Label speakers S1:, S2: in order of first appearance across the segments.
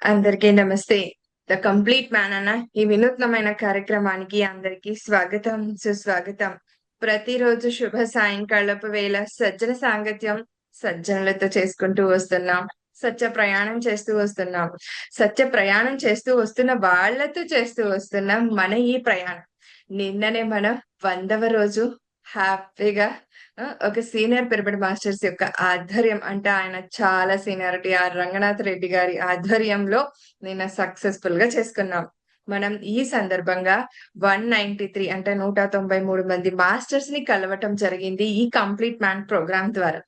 S1: అందరికీ నమస్తే. The complete man అన్న ఈ వినూత్నమైన కార్యక్రమానికి అందరికీ స్వాగతం, సుస్వాగతం. ప్రతిరోజు శుభ సాయంకాలపు వేళ సజ్జన సాంగత్యం సజ్జనులతో చేసుకుంటూ వస్తున్నాం. సత్య ప్రయాణం చేస్తూ వస్తున్నాం. సత్య ప్రయాణం చేస్తూ వస్తున్న వాళ్ళతో చేస్తూ వస్తున్నాం మన ఈ ప్రయాణం. నిన్ననే మనం 100వ రోజు హ్యాపీగా ఒక సీనియర్ పిరమిడ్ మాస్టర్స్ యొక్క ఆధ్వర్యం అంటే ఆయన చాలా సీనియారిటీ రంగనాథ్ రెడ్డి గారి ఆధ్వర్యంలో నిన్న సక్సెస్ఫుల్ గా చేసుకున్నాం. మనం ఈ సందర్భంగా 193 అంటే 193 మంది మాస్టర్స్ ని కలవటం జరిగింది ఈ కంప్లీట్ మ్యాన్ ప్రోగ్రామ్ ద్వారా.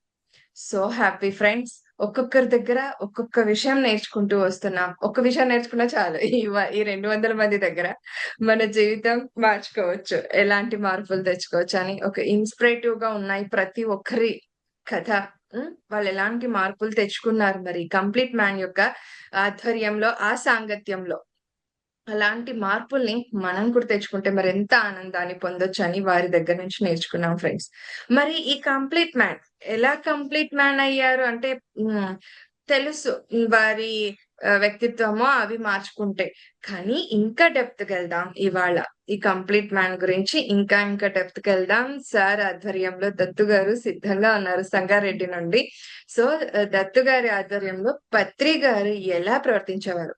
S1: So happy friends. ఒక్కొక్కరి దగ్గర ఒక్కొక్క విషయం నేర్చుకుంటూ వస్తున్నాం. ఒక్క విషయం నేర్చుకున్నా చాలు. ఈ 200 మంది దగ్గర మన జీవితం మార్చుకోవచ్చు. ఎలాంటి మార్పులు తెచ్చుకోవచ్చు అని ఒక ఇన్స్పిరేటివ్ గా ఉన్నాయి ప్రతి ఒక్కరి కథ. వాళ్ళు ఎలాంటి మార్పులు తెచ్చుకున్నారు మరి కంప్లీట్ మ్యాన్ యొక్క ఆధ్వర్యంలో, ఆ సాంగత్యంలో. అలాంటి మార్పుల్ని మనం కూడా తెచ్చుకుంటే మరెంత ఆనందాన్ని పొందొచ్చని వారి దగ్గర నుంచి నేర్చుకున్నాం ఫ్రెండ్స్. మరి ఈ కంప్లీట్ మ్యాన్ ఎలా కంప్లీట్ మ్యాన్ అయ్యారు అంటే తెలుసు వారి వ్యక్తిత్వమో అవి మార్చుకుంటే. కానీ ఇంకా డెప్త్‌కెళ్దాం ఇవాళ. ఈ కంప్లీట్ మ్యాన్ గురించి ఇంకా డెప్త్‌కెళ్దాం. సార్ ఆధ్వర్యంలో దత్తు గారు సిద్ధంగా ఉన్నారు సంగారెడ్డి నుండి. సో, దత్తు గారి ఆధ్వర్యంలో పత్రి గారు ఎలా ప్రవర్తించేవారు?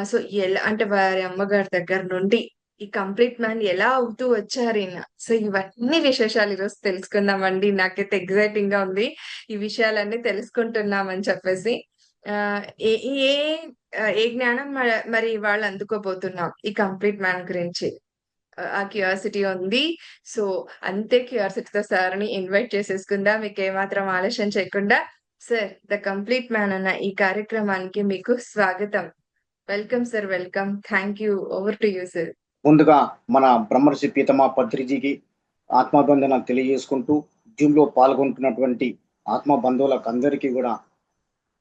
S1: సో, ఎలా అంటే వారి అమ్మగారి దగ్గర నుండి ఈ కంప్లీట్ మ్యాన్ ఎలా అవుతూ వచ్చారీయన. సో, ఇవన్నీ విశేషాలు ఈరోజు తెలుసుకుందామండి. నాకైతే ఎక్సైటింగ్‌గా ఉంది. ఈ విషయాలన్నీ తెలుసుకుంటున్నామని చెప్పేసి. ఆహ్, ఏ ఏ ఏ జ్ఞానం మరి ఇవాళ అందుకోబోతున్నాం ఈ కంప్లీట్ మ్యాన్ గురించి. ఆ క్యూరియాసిటీ ఉంది. సో, అంతే క్యూరియాసిటీతో సార్‌ని ఇన్వైట్ చేసేసుకుందాం. మీకేమాత్రం ఆలస్యం చేయకుండా. సార్, ద కంప్లీట్ మ్యాన్ అన్న ఈ కార్యక్రమానికి మీకు స్వాగతం. Welcome sir. Welcome. Thank you. Over to you sir.
S2: ముందుగా మన బ్రహ్మర్షి పీతమా పత్రిజీకి ఆత్మబంధన తెలియజేసుకుంటూ జూమ్లో పాల్గొంటున్నటువంటి ఆత్మ బంధువులకు అందరికీ కూడా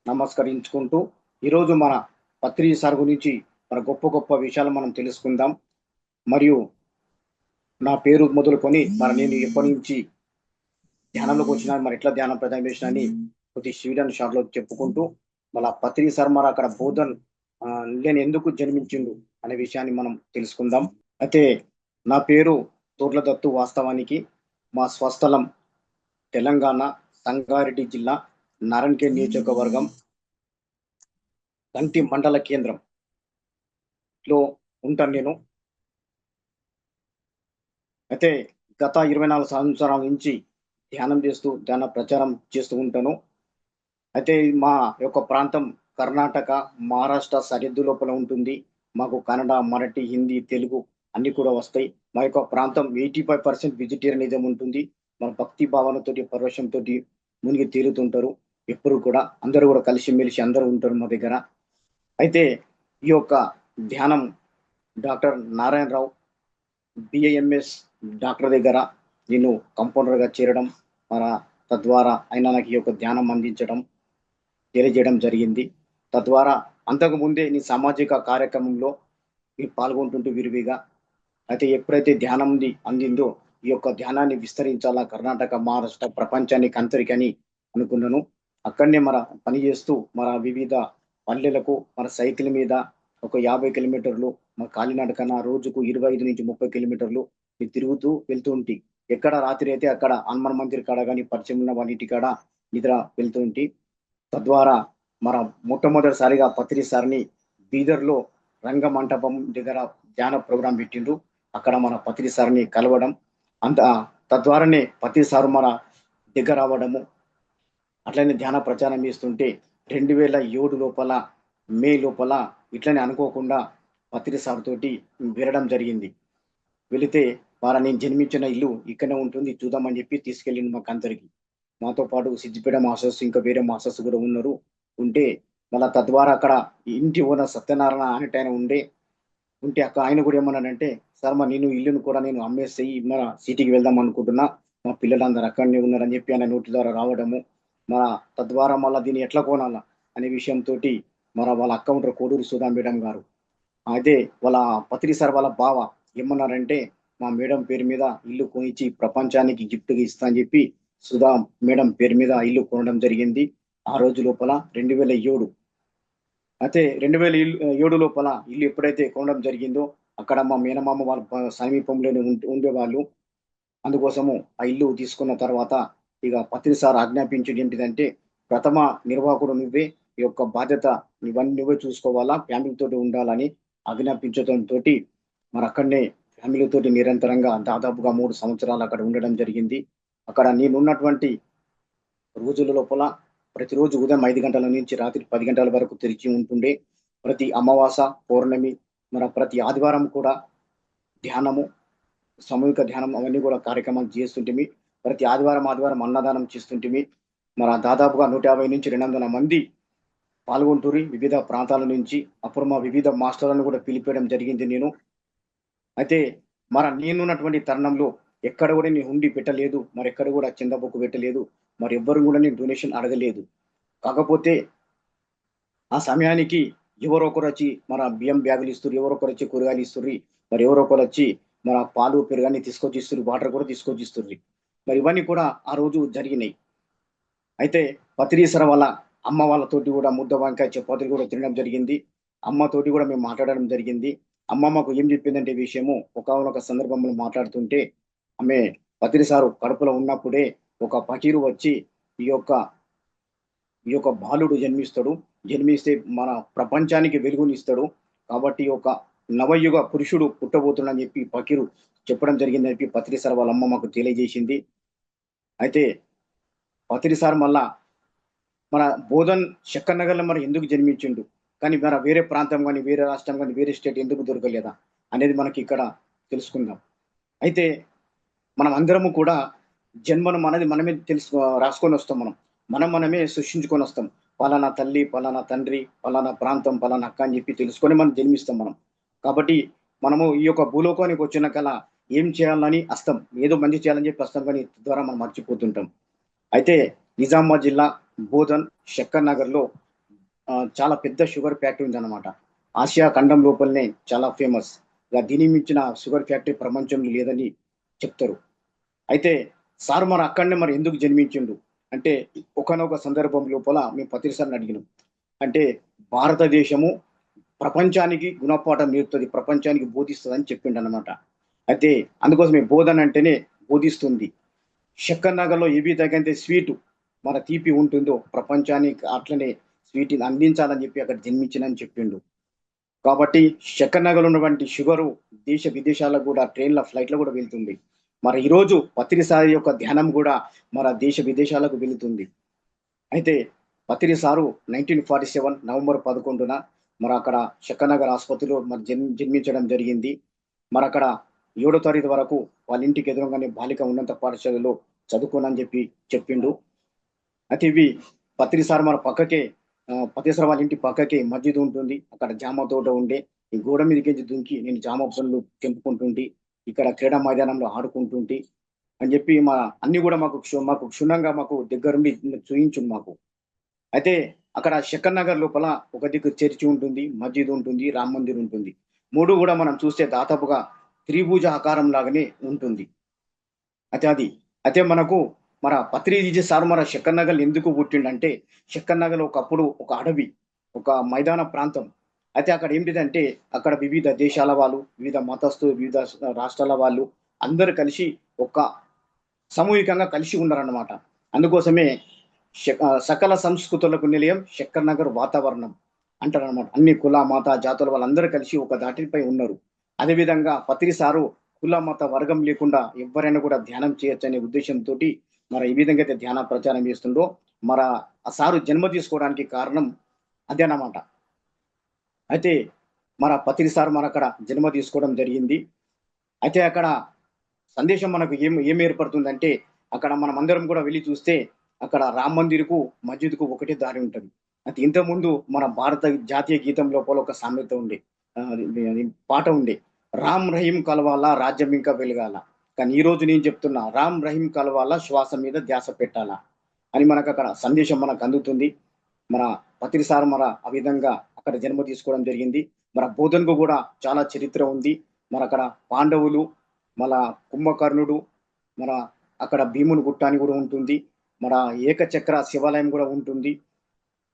S2: నమస్కరించుకుంటూ ఈరోజు మన పత్రి సార్ గురించి మన గొప్ప గొప్ప విషయాలు మనం తెలుసుకుందాం. మరియు నా పేరు మొదలుకొని నేను ఎప్పటి నుంచి ధ్యానంలోకి వచ్చినా మరి ఎట్లా ధ్యానం ప్రదానం చేసిన అని కొద్ది స్వీడన్ షార్ట్లో చెప్పుకుంటూ మళ్ళా పత్రి సార్ మరి అక్కడ బోధన్ నేను ఎందుకు జన్మించిండు అనే విషయాన్ని మనం తెలుసుకుందాం. అయితే నా పేరు తోట్ల దత్తు. వాస్తవానికి మా స్వస్థలం తెలంగాణ సంగారెడ్డి జిల్లా నారాయణఖేడ్ నియోజకవర్గం గంటి మండల కేంద్రంలో ఉంటాను నేను. అయితే గత 24 సంవత్సరాల నుంచి ధ్యానం చేస్తూ ధ్యాన ప్రచారం చేస్తూ ఉంటాను. అయితే మా యొక్క ప్రాంతం కర్ణాటక, మహారాష్ట్ర సరిహద్దు లోపల ఉంటుంది. మాకు కన్నడ, మరాఠీ, హిందీ, తెలుగు అన్నీ కూడా వస్తాయి. మా యొక్క ప్రాంతం 85% వెజిటేరియనిజం ఉంటుంది. మన భక్తి భావనతోటి, పరవశంతోటి మునిగి తేలుతుంటారు. ఎప్పుడు కూడా అందరూ కూడా కలిసిమెలిసి అందరూ ఉంటారు మా దగ్గర. అయితే ఈ యొక్క ధ్యానం డాక్టర్ నారాయణరావు బిఏఎంఎస్ డాక్టర్ దగ్గర నేను కంపౌండర్‌గా చేరడం, తద్వారా ఆయన నాకు ఈ యొక్క ధ్యానం అందించడం, తెలియజేయడం జరిగింది. తద్వారా అంతకుముందే నీ సామాజిక కార్యక్రమంలో నేను పాల్గొంటుంటూ విరివిగా. అయితే ఎప్పుడైతే ధ్యానం అందిందో ఈ యొక్క ధ్యానాన్ని విస్తరించాలా కర్ణాటక, మహారాష్ట్ర, ప్రపంచానికి అంతరికని అనుకున్నాను. అక్కడనే పని చేస్తూ వివిధ పల్లెలకు సైకిల్ మీద ఒక 50 కిలోమీటర్లు కాలినడకన రోజుకు 25-30 కిలోమీటర్లు తిరుగుతూ వెళ్తూ ఉంటి. ఎక్కడ రాత్రి అయితే అక్కడ హనుమాన్ మందిర్ కాడ గాని పరిచయం ఉన్న వాళ్ళ ఇంటి కాడ నిద్ర వెళ్తూ ఉంటి. తద్వారా మొట్టమొదటిసారిగా పత్రి సార్‌ని బీదర్‌లో రంగ మంటపం దగ్గర ధ్యాన ప్రోగ్రాం పెట్టిండ్రు. అక్కడ పత్రి సార్‌ని కలవడం, తద్వారానే పత్రి సారు దగ్గర అవ్వడము. అట్లనే ధ్యాన ప్రచారం చేస్తుంటే 2007 లోపల మే లోపల ఇట్లనే అనుకోకుండా పత్రి సార్ తోటి వెళ్ళడం జరిగింది. వెళితే నేను జన్మించిన ఇల్లు ఇక్కడనే ఉంటుంది చూద్దామని చెప్పి తీసుకెళ్ళిండు మాకందరికి. మాతో పాటు సిద్దిపేట మాస్టర్స్ ఇంకా వేరే మాస్టర్స్ కూడా ఉన్నారు. ఉంటే తద్వారా అక్కడ ఇంటి ఓనర్ సత్యనారాయణ అనేటాయన ఉంటే ఆయన కూడా ఏమన్నాడంటే, "సార్ నేను ఇల్లును కూడా నేను అమ్మేసేయి సిటీకి వెళ్దాం అనుకుంటున్నా. మా పిల్లలందరూ అక్కడనే ఉన్నారని" చెప్పి ఆయన నోటి ద్వారా రావడము. తద్వారా దీన్ని ఎట్లా కొనాలా అనే విషయంతోటి వాళ్ళ అక్క ఉంటారు కోడూరు సుధా మేడం గారు. అయితే వాళ్ళ పత్రి సార్ వాళ్ళ బావ ఏమన్నారంటే, "మా మేడం పేరు మీద ఇల్లు కొనిచ్చి ప్రపంచానికి గిఫ్ట్‌గా ఇస్తా" అని చెప్పి సుధా మేడం పేరు మీద ఇల్లు కొనడం జరిగింది. ఆ రోజు లోపల 2007 అయితే 2007 లోపల ఇల్లు ఎప్పుడైతే కొనడం జరిగిందో అక్కడ మా మేనమామ వాళ్ళ సమీపంలోనే ఉండేవాళ్ళు. అందుకోసము ఆ ఇల్లు తీసుకున్న తర్వాత ఇక పత్రి సార్ ఆజ్ఞాపించింది ఏంటిదంటే, "ప్రథమ నిర్వాహకుడు నువ్వే. ఈ యొక్క బాధ్యత ఇవన్నీ నువ్వే చూసుకోవాలా. ఫ్యామిలీతోటి ఉండాలని" ఆజ్ఞాపించడంతోటి మరక్కడనే ఫ్యామిలీతోటి నిరంతరంగా దాదాపుగా 3 సంవత్సరాలు అక్కడ ఉండడం జరిగింది. అక్కడ నేనున్నటువంటి రోజుల లోపల ప్రతిరోజు ఉదయం 5 గంటల నుంచి రాత్రి 10 గంటల వరకు తెరిచి ఉంటుండే. ప్రతి అమావాస, పౌర్ణమి, ప్రతి ఆదివారం కూడా ధ్యానము, సామూహిక ధ్యానం అవన్నీ కూడా కార్యక్రమాలు చేస్తుంటిమి. ప్రతి ఆదివారం అన్నదానం చేస్తుంటిమి. దాదాపుగా 150-200 మంది పాల్గొంటుర్రి వివిధ ప్రాంతాల నుంచి. అప్పుడు మా వివిధ మాస్టర్‌లను కూడా పిలిపియడం జరిగింది నేను. అయితే నేనున్నటువంటి తరుణంలో ఎక్కడ కూడా నేను హుండీ పెట్టలేదు. మరెక్కడ కూడా చందా బుక్కు పెట్టలేదు. మరెవ్వరు కూడా నేను డొనేషన్ అడగలేదు. కాకపోతే ఆ సమయానికి ఎవరో ఒకరొచ్చి బియ్యం బ్యాగులు ఇస్తుర్రు. ఎవరో ఒకరొచ్చి కూరగాయలు ఇస్తుర్రి. ఎవరో ఒకరొచ్చి పాలు, పెరుగన్నీ తీసుకొచ్చి ఇస్తుర్రు. వాటర్ కూడా తీసుకొచ్చి ఇస్తుర్రి. ఇవన్నీ కూడా ఆ రోజు జరిగినాయి. అయితే పత్రిసర వాళ్ళ అమ్మ వాళ్ళతోటి కూడా ముద్ద వంకాయ, చపాతీలు కూడా తినడం జరిగింది. అమ్మతోటి కూడా మేము మాట్లాడడం జరిగింది. అమ్మ మాకు ఏం చెప్పిందంటే ఈ విషయము ఒకానొక సందర్భంలో మాట్లాడుతుంటే, ఆమె పత్రి సారు కడుపులో ఉన్నప్పుడే ఒక ఫకీరు వచ్చి ఈ యొక్క ఈ యొక్క బాలుడు జన్మిస్తాడు. జన్మిస్తే మన ప్రపంచానికి వెలుగునిస్తాడు. కాబట్టి ఒక నవయుగ పురుషుడు పుట్టబోతున్నాడని చెప్పి ఫకీరు చెప్పడం జరిగిందని చెప్పి పత్రి సార్ వాళ్ళ అమ్మ మాకు తెలియజేసింది. అయితే పత్రి సార్ మళ్ళా మన బోధన్ శక్కర్ నగర్‌లో ఎందుకు జన్మించిండు? కానీ వేరే ప్రాంతం గాని, వేరే రాష్ట్రం గాని, వేరే స్టేట్ ఎందుకు దొరకలేదా? అనేది మనకి ఇక్కడ తెలుసుకుందాం. అయితే మనమందరము కూడా జన్మను మనది మనమే రాసుకొనొస్తాం మనం. మనమే సృష్టించుకొనొస్తాం. పలానా తల్లి, పలానా తండ్రి, పలానా ప్రాంతం, పలానా అక్క అని చెప్పి తెలుసుకొని మనం జన్మిస్తాం మనం. కాబట్టి మనము ఈ యొక్క భూలోకానికి వచ్చిన ఏం చేయాలని అస్తాం. ఏదో మంచి చేయాలని చెప్పి అస్తాం కానీ ద్వారా మనం మర్చిపోతుంటాం. అయితే నిజామాబాద్ జిల్లా బోధన్ శక్కర్ నగర్‌లో చాలా పెద్ద షుగర్ ఫ్యాక్టరీ ఉందన్నమాట. ఆసియా ఖండం లోపలనే చాలా ఫేమస్. దీనికి మించిన షుగర్ ఫ్యాక్టరీ ప్రపంచంలో లేదని చెప్తారు. అయితే సార్ అక్కడనే ఎందుకు జన్మించిండు? అంటే ఒకానొక సందర్భం లోపల మేము పత్రి సార్‌ని అడిగినాం. అంటే భారతదేశము ప్రపంచానికి గుణపాఠం నేర్పుతది. ప్రపంచానికి బోధిస్తదని చెప్పిండన్నమాట. అయితే అందుకోసమే బోధన అంటేనే బోధిస్తుంది. శక్కర్ నగర్‌లో ఏ విధంగా స్వీటు తీపి ఉంటుందో ప్రపంచానికి అట్లనే స్వీట్‌ని అందించాలని చెప్పి అక్కడ జన్మించినని చెప్పిండు. కాబట్టి శక్కర్ నగర్‌లో ఉన్నటువంటి షుగరు దేశ విదేశాలకు కూడా ట్రైన్‌ల, ఫ్లైట్‌లో కూడా వెళ్తుంది. ఈరోజు పత్రి సాయి యొక్క ధ్యానం కూడా దేశ విదేశాలకు వెళుతుంది. అయితే పత్రి సారు 1947 నవంబర్ 11న అక్కడ శక్కనగర్ ఆసుపత్రిలో జన్మించడం జరిగింది. అక్కడ 7వ తరగతి వరకు వాళ్ళ ఇంటికి ఎదురుంగానే బాలిక ఉన్నత పాఠశాలలో చదువుకోనని చెప్పి చెప్పిండు. అయితే ఇవి పత్రి సార్ పక్కకే పత్రి సార్ వాళ్ళ ఇంటి పక్కకే మస్జిద్ ఉంటుంది. అక్కడ జామ తోట ఉండే. ఈ గోడ మీదకెళ్ళి దుంకి నేను జామ పండ్లు తెంపుకుంటుంటి. ఇక్కడ క్రీడా మైదానంలో ఆడుకుంటుంటి అని చెప్పి అన్నీ కూడా మాకు క్షుణ్ణంగా దగ్గరుండి చూయించిండు మాకు. అయితే అక్కడ శక్కర్ నగర్ లోపల ఒక దిక్కు చర్చి ఉంటుంది, మస్జిద్ ఉంటుంది, రామ్ మందిర్ ఉంటుంది. 3 కూడా మనం చూస్తే దాదాపుగా త్రిభుజ ఆకారం లాగానే ఉంటుంది. అయితే అది. అయితే మనకు పత్రిజీ సార్ శక్కర్ నగర్‌లో ఎందుకు పుట్టిండంటే, శక్కర్ నగర్‌లో ఒకప్పుడు ఒక అడవి, ఒక మైదాన ప్రాంతం. అయితే అక్కడ ఏంటిదంటే, అక్కడ వివిధ దేశాల వాళ్ళు, వివిధ మతస్థులు, వివిధ రాష్ట్రాల వాళ్ళు అందరూ కలిసి ఒక సామూహికంగా కలిసి ఉన్నారన్నమాట. అందుకోసమే సకల సంస్కృతులకు నిలయం శక్కర్ నగర్ వాతావరణం అంటారన్నమాట. అన్ని కుల, మత, జాతుల వాళ్ళందరూ కలిసి ఒక దాటిపై ఉన్నారు. అదేవిధంగా పత్రి సారు కుల, మత, వర్గం లేకుండా ఎవ్వరైనా కూడా ధ్యానం చేయొచ్చనే ఉద్దేశంతోటి ఈ విధంగా అయితే ధ్యాన ప్రచారం చేస్తుండో ఆ సారు జన్మ తీసుకోవడానికి కారణం అదేనమాట. అయితే పత్రి సార్ అక్కడ జన్మ తీసుకోవడం జరిగింది. అయితే అక్కడ సందేశం మనకు ఏం ఏర్పడుతుందంటే, అక్కడ మనమందరం కూడా వెళ్లి చూస్తే అక్కడ రామ్ మందిర్‌కు, మస్జిద్‌కు ఒకటే దారి ఉంటది. అయితే ఇంతకుముందు మన భారత జాతీయ గీతం లోపల ఒక సామెత ఉండే. అది పాట ఉండే. 'రామ్ రహీం కలవాలా రాజ్యం ఇంకా వెలగాల.' కానీ ఈరోజు నేను చెప్తున్నా 'రామ్ రహీం కలవాలా శ్వాస మీద ధ్యాస పెట్టాలా' అని మనకక్కడ సందేశం అందుతుంది. మన పత్రి సార్ ఆ విధంగా అక్కడ జన్మ తీసుకోవడం జరిగింది. బోధన్‌కు కూడా చాలా చరిత్ర ఉంది. అక్కడ పాండవులు, కుంభకర్ణుడు, మన అక్కడ భీముని గుట్ట అని కూడా ఉంటుంది. ఏకచక్ర శివాలయం కూడా ఉంటుంది.